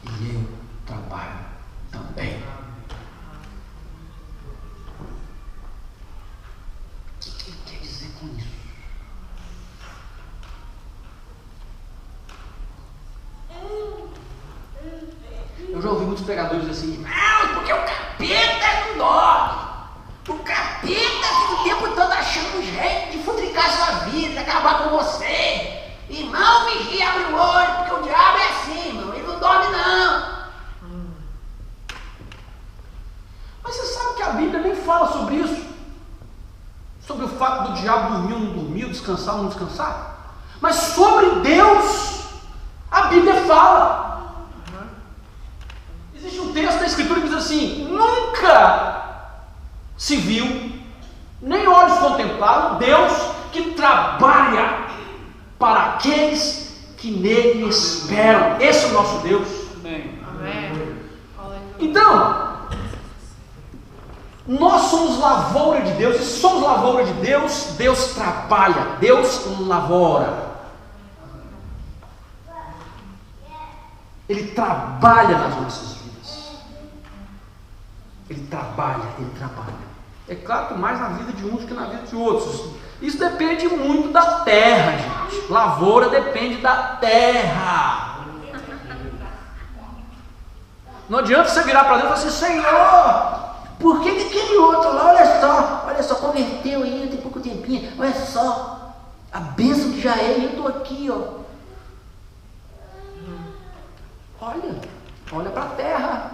e eu trabalho também. O que ele quer dizer com isso? Eu já ouvi muitos pregadores assim, não, porque o capeta não dorme. O capeta fica o tempo todo achando um jeito de futricar sua vida, acabar com você. Irmão, vigia, abre o olho, porque o diabo é assim, irmão, ele não dorme não. sobre o fato do diabo dormir ou não dormir, descansar ou não descansar, mas sobre Deus, a Bíblia fala. Existe um texto da Escritura que diz assim: nunca se viu, nem olhos contemplaram, Deus que trabalha para aqueles que nele esperam. Esse é o nosso Deus. Amém. Então, nós somos lavoura de Deus, e somos lavoura de Deus. Deus trabalha, Deus lavora. Ele trabalha nas nossas vidas. Ele trabalha. É claro que mais na vida de uns que na vida de outros. Isso depende muito da terra, gente. Lavoura depende da terra. Não adianta você virar para Deus e falar assim: Senhor, por que aquele outro lá, olha só, converteu aí, tem pouco tempinho, olha só, a bênção que já é, e eu estou aqui, ó. Olha para a terra,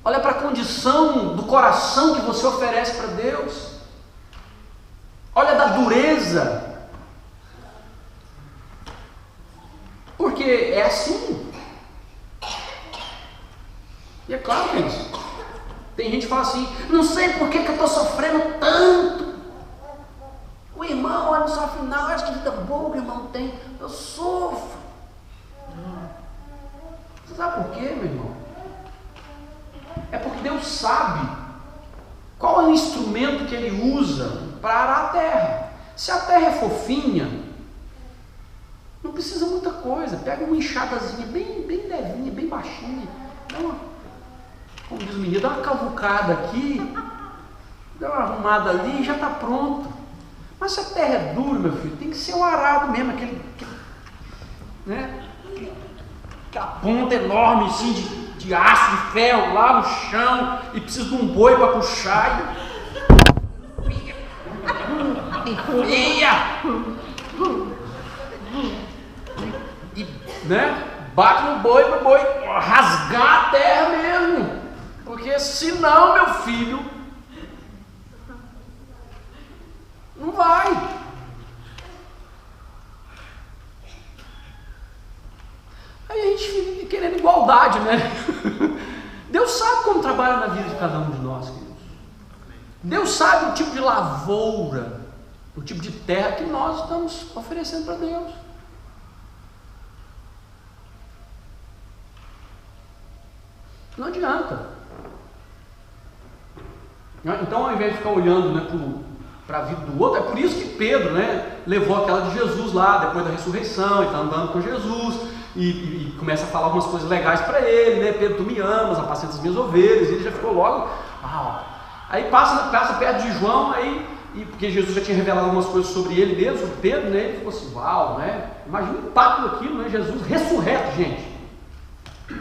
olha para a condição do coração que você oferece para Deus, olha da dureza, porque é assim. E é claro, gente, tem gente que fala assim: não sei por que eu estou sofrendo tanto. O irmão não sofre não, acho que vida boa que o irmão tem, eu sofro. Você sabe por quê, meu irmão? É porque Deus sabe qual é o instrumento que Ele usa para arar a terra. Se a terra é fofinha, não precisa muita coisa. Pega uma enxadazinha bem levinha, bem baixinha, dá uma, como diz o menino, dá uma cavucada aqui, dá uma arrumada ali e já está pronto. Mas se a terra é dura, meu filho, tem que ser um arado mesmo, aquele né? A ponta enorme assim, de aço, de ferro lá no chão, e precisa de um boi para puxar, e né, bate no boi para o boi rasgar a terra mesmo, porque senão, meu filho, não vai. Aí a gente fica querendo igualdade, né? Deus sabe como trabalha na vida de cada um de nós, queridos. Deus sabe o tipo de lavoura, o tipo de terra que nós estamos oferecendo para Deus. Não adianta. Então, ao invés de ficar olhando, né, para a vida do outro, é por isso que Pedro, né, levou aquela de Jesus lá, depois da ressurreição, e está andando com Jesus. E começa a falar algumas coisas legais para ele, né? Pedro, tu me amas, apacenta as minhas ovelhas. E ele já ficou logo, Aí passa perto de João, porque Jesus já tinha revelado algumas coisas sobre ele mesmo, sobre Pedro, né? Ele ficou assim: uau, né? Imagina o impacto daquilo, né? Jesus ressurreto, gente,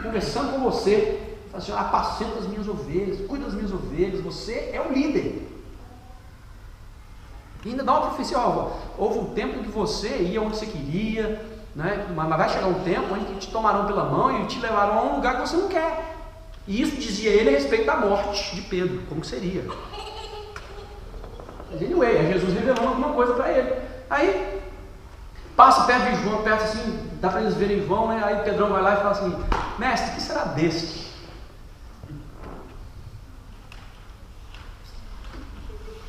conversando com você, fala assim: apacenta as minhas ovelhas, cuida das minhas ovelhas, você é o líder. E ainda dá uma profecia: houve um tempo em que você ia onde você queria, né? Mas vai chegar um tempo em que te tomarão pela mão e te levarão a um lugar que você não quer. E isso dizia ele a respeito da morte de Pedro, como que seria. Mas anyway, é Jesus revelando alguma coisa para ele. Aí passa perto de João, perto assim, dá para eles verem João, né? Aí Pedrão vai lá e fala assim: mestre, o que será deste?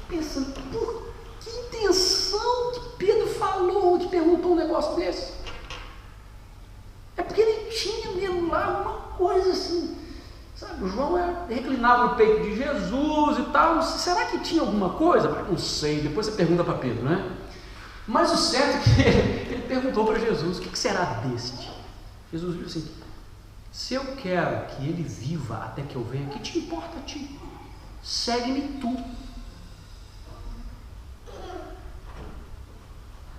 Pensando, por que intenção que Pedro falou, que perguntou um negócio desse? É porque ele tinha mesmo lá uma coisa assim, sabe? O João reclinava no peito de Jesus e tal. Será que tinha alguma coisa? Não sei, depois você pergunta para Pedro, né? Mas o certo é que ele perguntou para Jesus: o que será deste? Jesus disse assim: se eu quero que ele viva até que eu venha, que te importa a ti? Segue-me tu.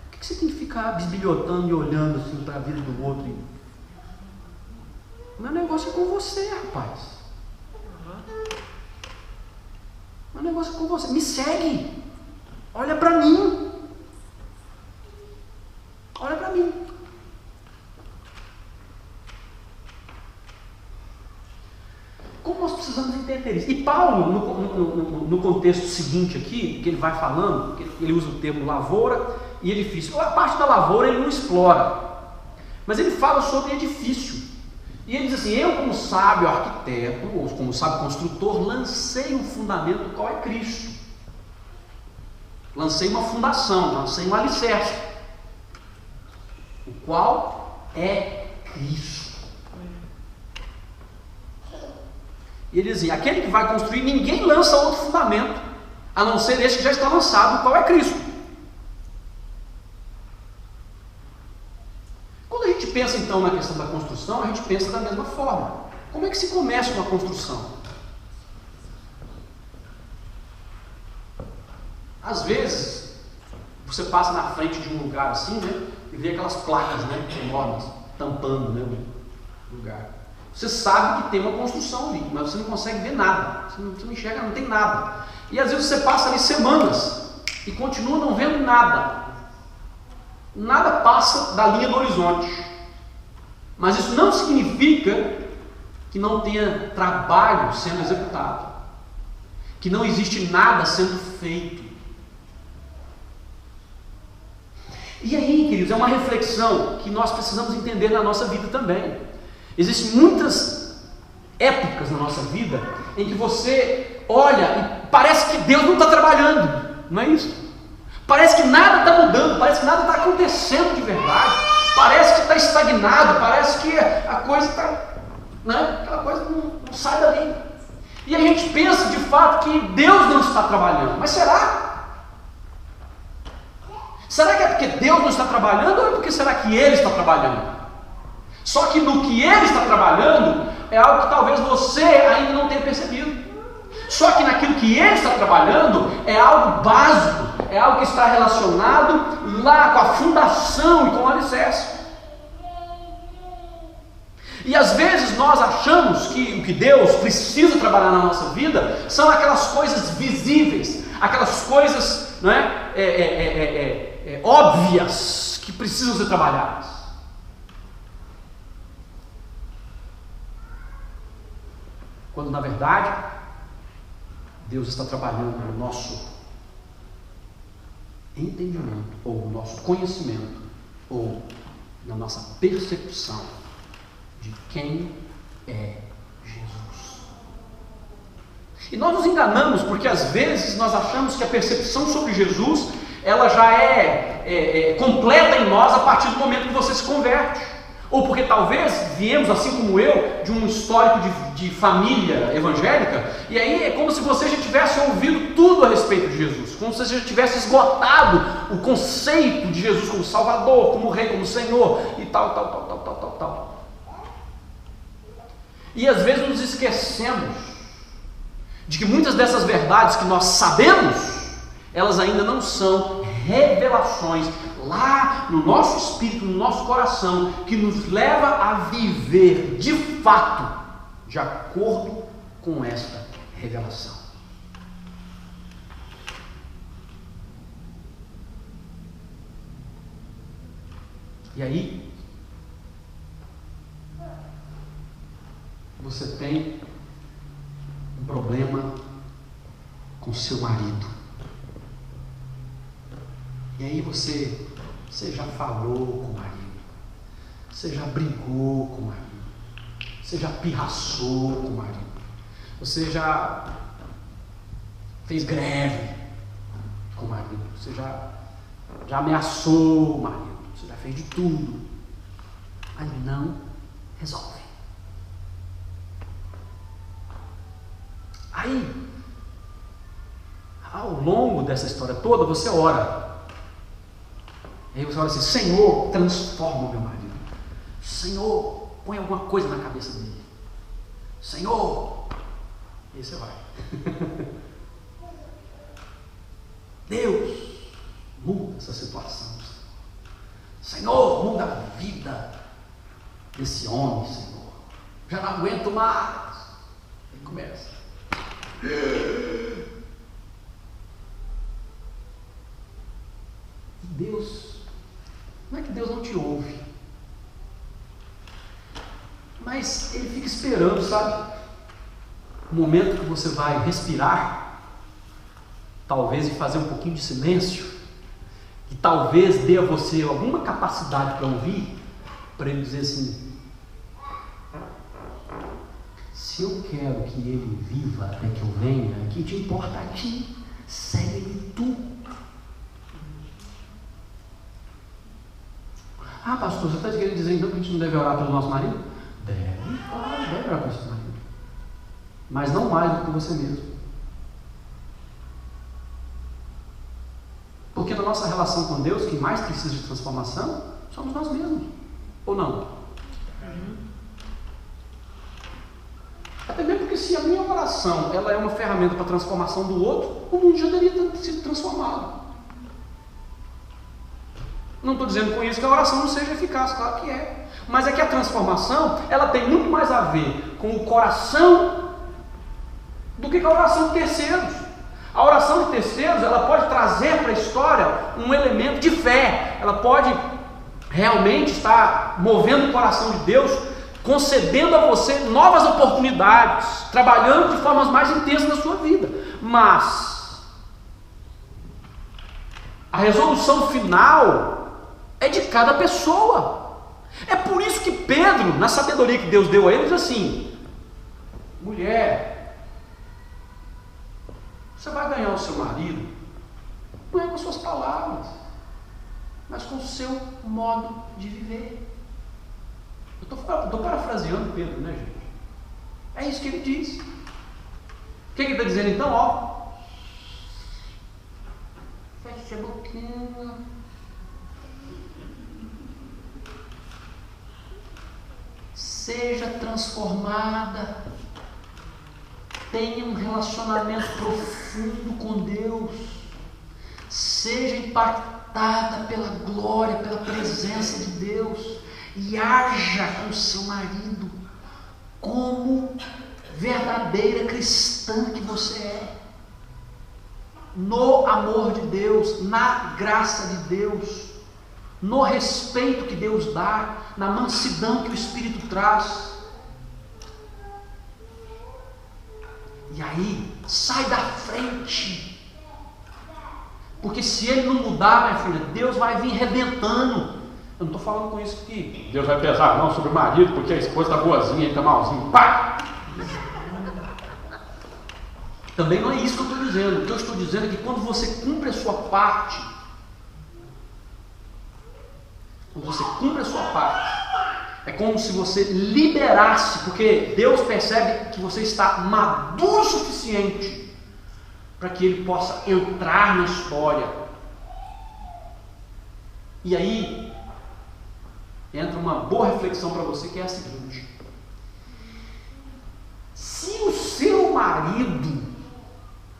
Por que você tem que ficar bisbilhotando e olhando assim para a vida do outro? O meu negócio é com você, rapaz. O meu negócio é com você. Me segue. Olha para mim. Olha para mim. Como nós precisamos entender características. E Paulo, no contexto seguinte aqui, que ele vai falando, ele usa o termo lavoura e edifício. A parte da lavoura ele não explora, mas ele fala sobre edifício. E ele diz assim: eu, como sábio arquiteto, ou como sábio construtor, lancei um fundamento, qual é Cristo. Lancei uma fundação, lancei um alicerce, o qual é Cristo. E ele dizia: aquele que vai construir, ninguém lança outro fundamento, a não ser esse que já está lançado, o qual é Cristo. Quando a gente pensa então na questão da construção, a gente pensa da mesma forma. Como é que se começa uma construção? Às vezes, você passa na frente de um lugar assim, né, e vê aquelas placas, né, enormes, tampando, né, o lugar. Você sabe que tem uma construção ali, mas você não consegue ver nada. Você não enxerga, não tem nada. E às vezes você passa ali semanas e continua não vendo nada. Nada passa da linha do horizonte. Mas isso não significa que não tenha trabalho sendo executado, que não existe nada sendo feito. E aí, queridos, é uma reflexão que nós precisamos entender na nossa vida também. Existem muitas épocas na nossa vida em que você olha e parece que Deus não está trabalhando, não é isso? Parece que nada está mudando, parece que nada está acontecendo de verdade, parece que está estagnado, parece que a coisa está, né? Aquela coisa não sai dali. E a gente pensa de fato que Deus não está trabalhando, mas será? Será que é porque Deus não está trabalhando ou é porque será que Ele está trabalhando? Só que no que Ele está trabalhando é algo que talvez você ainda não tenha percebido. Só que naquilo que Ele está trabalhando é algo básico, é algo que está relacionado lá com a fundação e com o alicerce. E às vezes nós achamos que o que Deus precisa trabalhar na nossa vida são aquelas coisas visíveis, aquelas coisas, não é, óbvias que precisam ser trabalhadas. Quando na verdade Deus está trabalhando no nosso entendimento, ou no nosso conhecimento, ou na nossa percepção de quem é Jesus. E nós nos enganamos porque às vezes nós achamos que a percepção sobre Jesus ela já é completa em nós a partir do momento que você se converte. Ou porque talvez viemos, assim como eu, de um histórico de família evangélica, e aí é como se você já tivesse ouvido tudo a respeito de Jesus, como se você já tivesse esgotado o conceito de Jesus como Salvador, como Rei, como Senhor, e tal. E às vezes nos esquecemos de que muitas dessas verdades que nós sabemos, elas ainda não são revelações lá no nosso espírito, no nosso coração, que nos leva a viver de fato de acordo com esta revelação. E aí você tem um problema com seu marido. E aí você já falou com o marido, você já brigou com o marido, você já pirraçou com o marido, você já fez greve com o marido, você já ameaçou o marido, você já fez de tudo, mas não resolve. Aí, ao longo dessa história toda, você ora. E aí você fala assim: Senhor, transforma o meu marido. Senhor, põe alguma coisa na cabeça dele. Senhor. E aí você vai. Deus, muda essa situação. Senhor, muda a vida desse homem, Senhor. Já não aguento mais. Aí começa. Deus, não é que Deus não te ouve, mas Ele fica esperando, sabe? um momento que você vai respirar, talvez, e fazer um pouquinho de silêncio, que talvez dê a você alguma capacidade para ouvir, para ele dizer assim: se eu quero que ele viva até que eu venha, o que te importa a ti? Segue-me tu. Ah, pastor, você está querendo dizer então que a gente não deve orar pelo nosso marido? Deve, claro, deve orar pelo seu marido. Mas não mais do que por você mesmo. Porque na nossa relação com Deus, quem mais precisa de transformação somos nós mesmos. Ou não? Até mesmo porque se a minha oração ela é uma ferramenta para a transformação do outro, o mundo já deveria ter sido transformado. Não estou dizendo com isso que a oração não seja eficaz, claro que é. Mas é que a transformação, ela tem muito mais a ver com o coração do que com a oração de terceiros. A oração de terceiros, ela pode trazer para a história um elemento de fé. Ela pode realmente estar movendo o coração de Deus, concedendo a você novas oportunidades, trabalhando de formas mais intensas na sua vida. Mas a resolução final é de cada pessoa. É por isso que Pedro, na sabedoria que Deus deu a ele, diz assim: mulher, você vai ganhar o seu marido, não é com suas palavras, mas com o seu modo de viver. Eu estou parafraseando Pedro, né, gente? É isso que ele diz. O que ele está dizendo então? Ó, feche a boquinha. Seja transformada, tenha um relacionamento profundo com Deus, seja impactada pela glória, pela presença de Deus, e haja com seu marido como verdadeira cristã que você é, no amor de Deus, na graça de Deus, no respeito que Deus dá, na mansidão que o Espírito traz. E aí, sai da frente, porque se ele não mudar, minha filha, Deus vai vir rebentando. Eu não estou falando com isso que Deus vai pesar não sobre o marido, porque a esposa está boazinha, ele está malzinho, pá! Também não é isso que eu estou dizendo. O que eu estou dizendo é que quando você cumpre a sua parte, é como se você liberasse, porque Deus percebe que você está maduro o suficiente para que Ele possa entrar na história. E aí entra uma boa reflexão para você, que é a seguinte: se o seu marido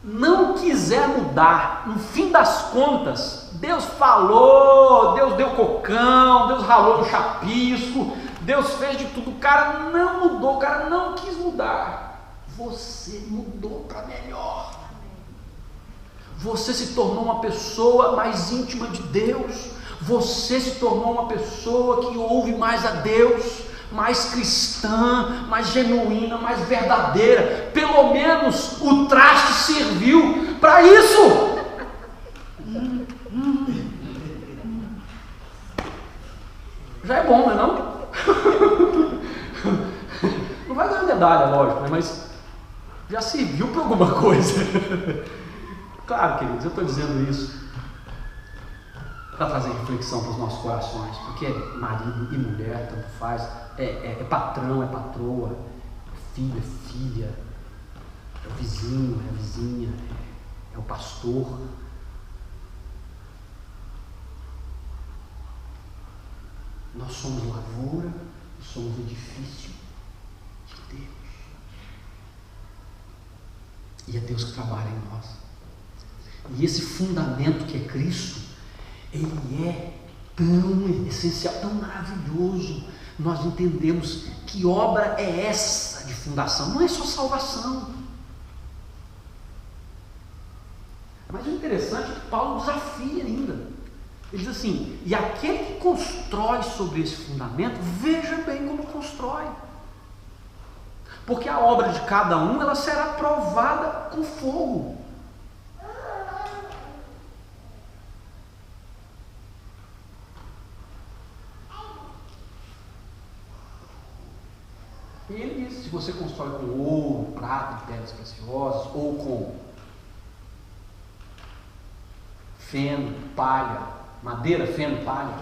não quiser mudar, no fim das contas, Deus falou, Deus deu cocão, Deus ralou no chapisco, Deus fez de tudo, o cara não mudou, o cara não quis mudar, você mudou para melhor. Você se tornou uma pessoa mais íntima de Deus, você se tornou uma pessoa que ouve mais a Deus, mais cristã, mais genuína, mais verdadeira. Pelo menos o traste serviu para isso. Já é bom, não é não? Não vai ganhar medalha, lógico, né? Mas já serviu para alguma coisa. Claro, queridos, eu estou dizendo isso para fazer reflexão para os nossos corações, porque marido e mulher, tanto faz, é patrão, é patroa, é filho, é filha, é o vizinho, é a vizinha, é o pastor. Nós somos lavoura, somos edifício de Deus. E é Deus que trabalha em nós. E esse fundamento que é Cristo, ele é tão essencial, tão maravilhoso. Nós entendemos que obra é essa de fundação, não é só salvação. Mas o interessante é que Paulo desafia ainda. Ele diz assim: e aquele que constrói sobre esse fundamento, veja bem como constrói. porque a obra de cada um ela será provada com fogo. E ele diz, se você constrói com ouro, prata e pedras preciosas, ou com feno, palha, madeira, feno, palha,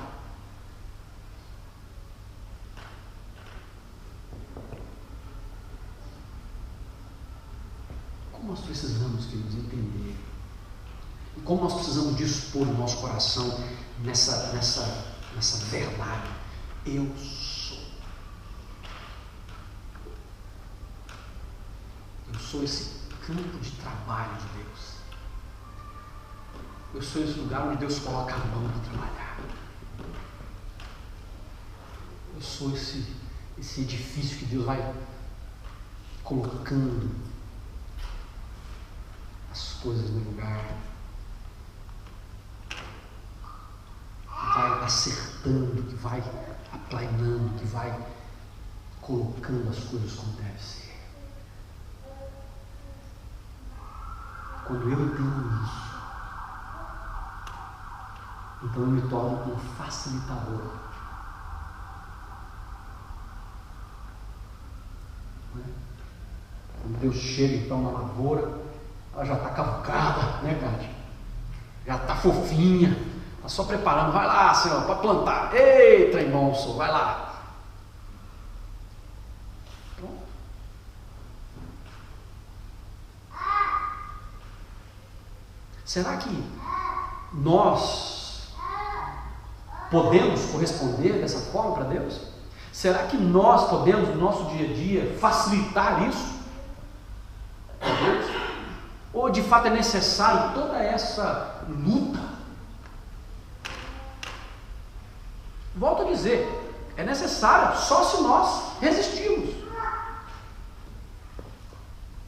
como nós precisamos, queridos, entender, e como nós precisamos dispor o nosso coração nessa verdade. Eu sou esse campo de trabalho de Deus. Eu sou esse lugar onde Deus coloca a mão para trabalhar. Eu sou esse edifício que Deus vai colocando as coisas no lugar, que vai acertando, que vai aplainando, que vai colocando as coisas como deve ser. Quando eu entendo isso, então eu me torno um facilitador. Quando Deus chega então na lavoura, ela já está cavucada, né, Cátia? Já está fofinha, está só preparando, vai lá, Senhor, para plantar. Ei, trem bom, Senhor, vai lá. Será que nós podemos corresponder dessa forma para Deus? Será que nós podemos, no nosso dia a dia, facilitar isso para Deus? Ou de fato é necessário toda essa luta? Volto a dizer, é necessário só se nós resistirmos.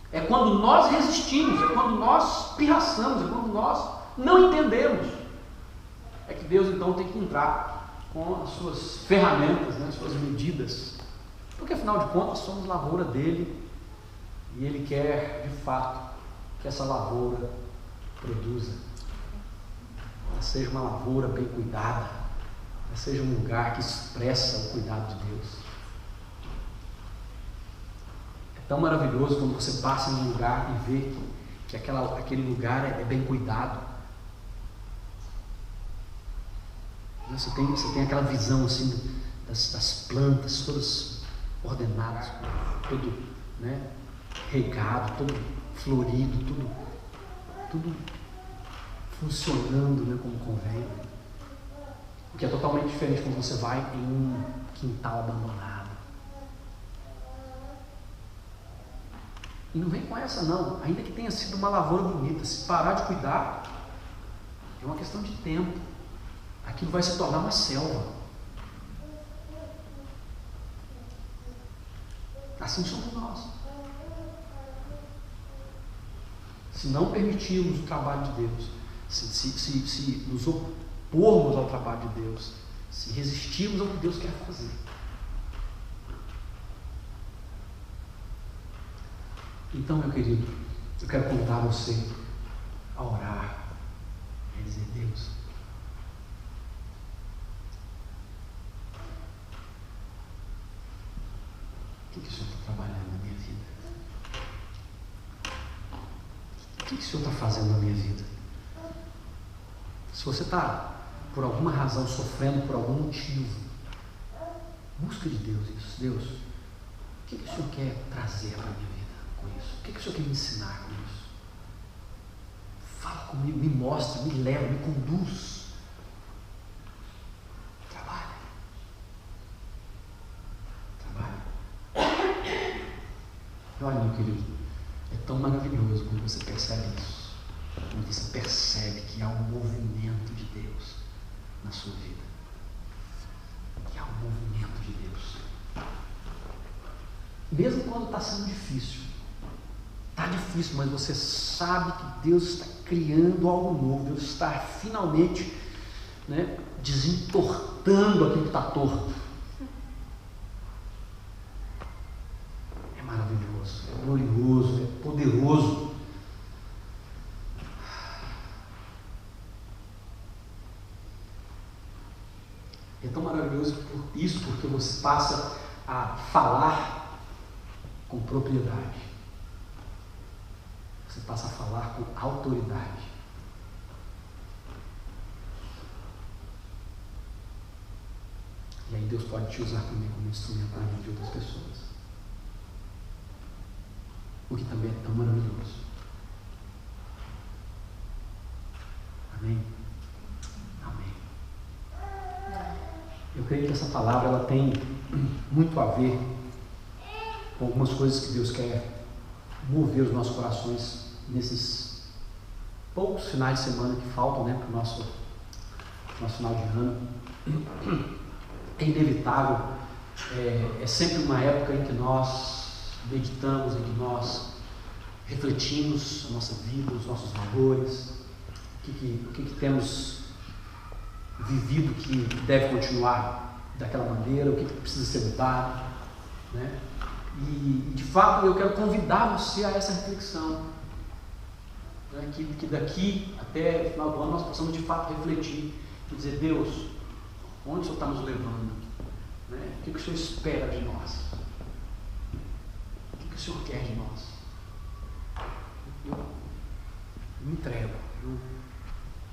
É quando nós resistimos, é quando nós pirraçamos, é quando nós não entendemos. É que Deus então tem que entrar com as suas ferramentas, né, as suas medidas. Porque afinal de contas somos lavoura dele e ele quer de fato que essa lavoura produza. Ela seja uma lavoura bem cuidada, ela seja um lugar que expressa o cuidado de Deus. Tão maravilhoso quando você passa em um lugar e vê que aquele lugar é bem cuidado. Você tem aquela visão assim das plantas todas ordenadas, tudo, né, regado, todo florido, tudo funcionando, né, como convém. O que é totalmente diferente quando você vai em um quintal abandonado. E não vem com essa não, ainda que tenha sido uma lavoura bonita, se parar de cuidar, é uma questão de tempo, aquilo vai se tornar uma selva. Assim somos nós. Se não permitirmos o trabalho de Deus, se nos opormos ao trabalho de Deus, se resistirmos ao que Deus quer fazer, então, meu querido, eu quero convidar você a orar, a dizer: Deus, o que o Senhor está trabalhando na minha vida? O que o Senhor está fazendo na minha vida? Se você está, por alguma razão, sofrendo por algum motivo, busca de Deus isso. Deus, o que o Senhor quer trazer para a minha vida com isso? O que o Senhor quer me ensinar com isso? Fala comigo, me mostra, me leva, me conduz. Trabalha. Olha, meu querido, é tão maravilhoso quando você percebe isso. Quando você percebe que há um movimento de Deus na sua vida. Que há um movimento de Deus. Mesmo quando está sendo difícil. Está difícil, mas você sabe que Deus está criando algo novo. Deus está finalmente, né, desentortando aquilo que está torto. É maravilhoso. glorioso, é poderoso. É tão maravilhoso por isso, porque você passa a falar com propriedade. Você passa a falar com autoridade. E aí Deus pode te usar também como instrumento na vida de outras pessoas. O que também é tão maravilhoso. Amém? Amém. Eu creio que essa palavra ela tem muito a ver com algumas coisas que Deus quer mover os nossos corações nesses poucos finais de semana que faltam, né, para o nosso final de ano. É inevitável, é sempre uma época em que nós meditamos, em que nós refletimos a nossa vida, os nossos valores, o que temos vivido que deve continuar daquela maneira, o que precisa ser mudado, né? E de fato eu quero convidar você a essa reflexão, né? Que daqui até o final do ano nós possamos de fato refletir e dizer: Deus, onde o Senhor está nos levando? Né? O que o Senhor espera de nós? O que o Senhor quer de nós? Eu me entrego,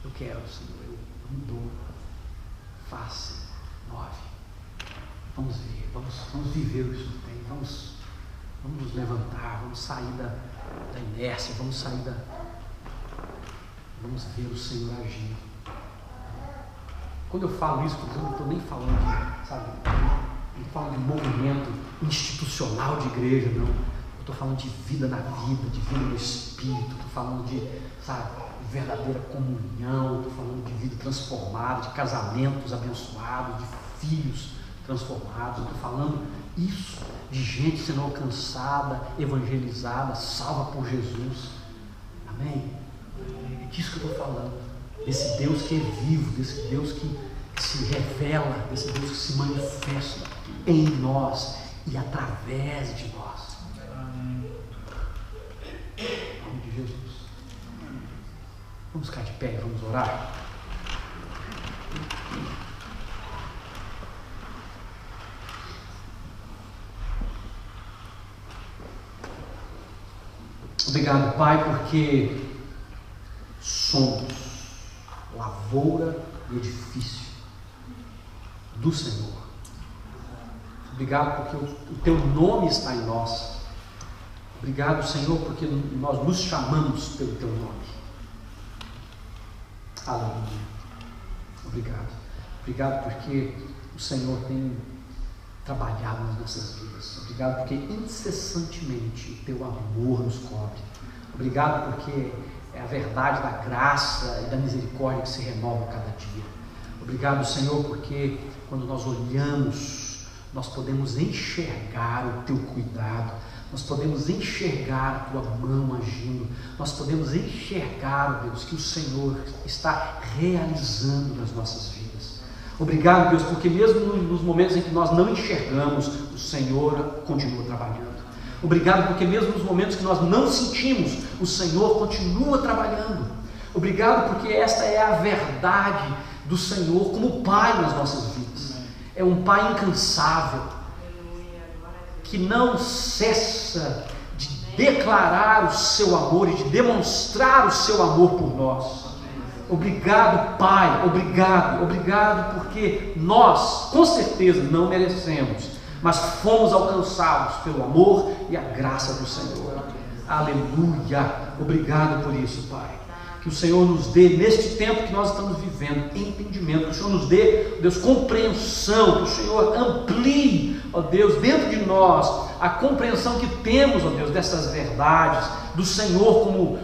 eu quero, Senhor, eu me dou. Faça, move. Vamos ver, vamos viver o que o Senhor tem. Vamos nos levantar, vamos sair da inércia, vamos ver o Senhor agir. Quando eu falo isso, eu não estou nem falando de, sabe, não falo de movimento institucional de igreja, não. Eu estou falando de vida na vida, de vida no Espírito, estou falando de, sabe, verdadeira comunhão, estou falando de vida transformada, de casamentos abençoados, de filhos transformados, estou falando isso, de gente sendo alcançada, evangelizada, salva por Jesus. Amém? É disso que eu estou falando. Desse Deus que é vivo, desse Deus que se revela, desse Deus que se manifesta em nós e através de nós. Em nome de Jesus. Vamos ficar de pé e vamos orar. Obrigado, Pai, porque somos lavoura e edifício do Senhor. Obrigado porque o Teu nome está em nós. Obrigado, Senhor, porque nós nos chamamos pelo Teu nome. Aleluia. Obrigado. Obrigado porque o Senhor tem trabalhado nas nossas vidas. Obrigado porque incessantemente o Teu amor nos cobre. Obrigado porque é a verdade da graça e da misericórdia que se renova cada dia. Obrigado, Senhor, porque quando nós olhamos, nós podemos enxergar o Teu cuidado, nós podemos enxergar a Tua mão agindo, nós podemos enxergar, Deus, que o Senhor está realizando nas nossas vidas. Obrigado, Deus, porque mesmo nos momentos em que nós não enxergamos, o Senhor continua trabalhando. Obrigado porque mesmo nos momentos que nós não sentimos, o Senhor continua trabalhando. Obrigado porque esta é a verdade do Senhor como Pai nas nossas vidas. É um Pai incansável, que não cessa de declarar o seu amor e de demonstrar o seu amor por nós. Obrigado, Pai, obrigado porque nós, com certeza, não merecemos, mas fomos alcançados pelo amor e a graça do Senhor. Aleluia! Obrigado por isso, Pai. Que o Senhor nos dê, neste tempo que nós estamos vivendo, entendimento, que o Senhor nos dê, Deus, compreensão, que o Senhor amplie, ó Deus, dentro de nós, a compreensão que temos, ó Deus, dessas verdades, do Senhor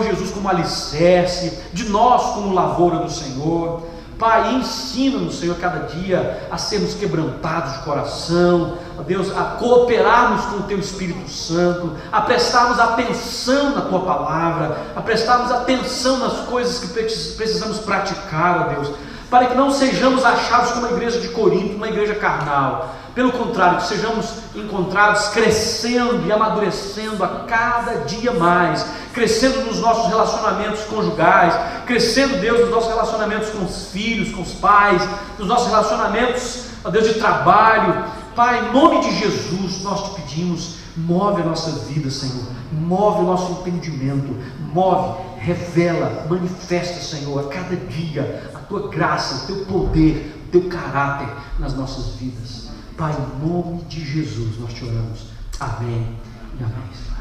Jesus como alicerce, de nós como lavoura do Senhor. Pai, ensina-nos, Senhor, cada dia a sermos quebrantados de coração, ó Deus, a cooperarmos com o Teu Espírito Santo, a prestarmos atenção na Tua palavra, a prestarmos atenção nas coisas que precisamos praticar, ó Deus. para que não sejamos achados como a igreja de Corinto, uma igreja carnal. Pelo contrário, que sejamos encontrados crescendo e amadurecendo a cada dia mais, crescendo nos nossos relacionamentos conjugais, crescendo, Deus, nos nossos relacionamentos com os filhos, com os pais, nos nossos relacionamentos, ó Deus, de trabalho. Pai, em nome de Jesus, nós te pedimos, move a nossa vida, Senhor, move o nosso entendimento, move, revela, manifesta, Senhor, a cada dia a tua graça, o teu poder, o teu caráter nas nossas vidas. Pai, em nome de Jesus nós te oramos. Amém e amém.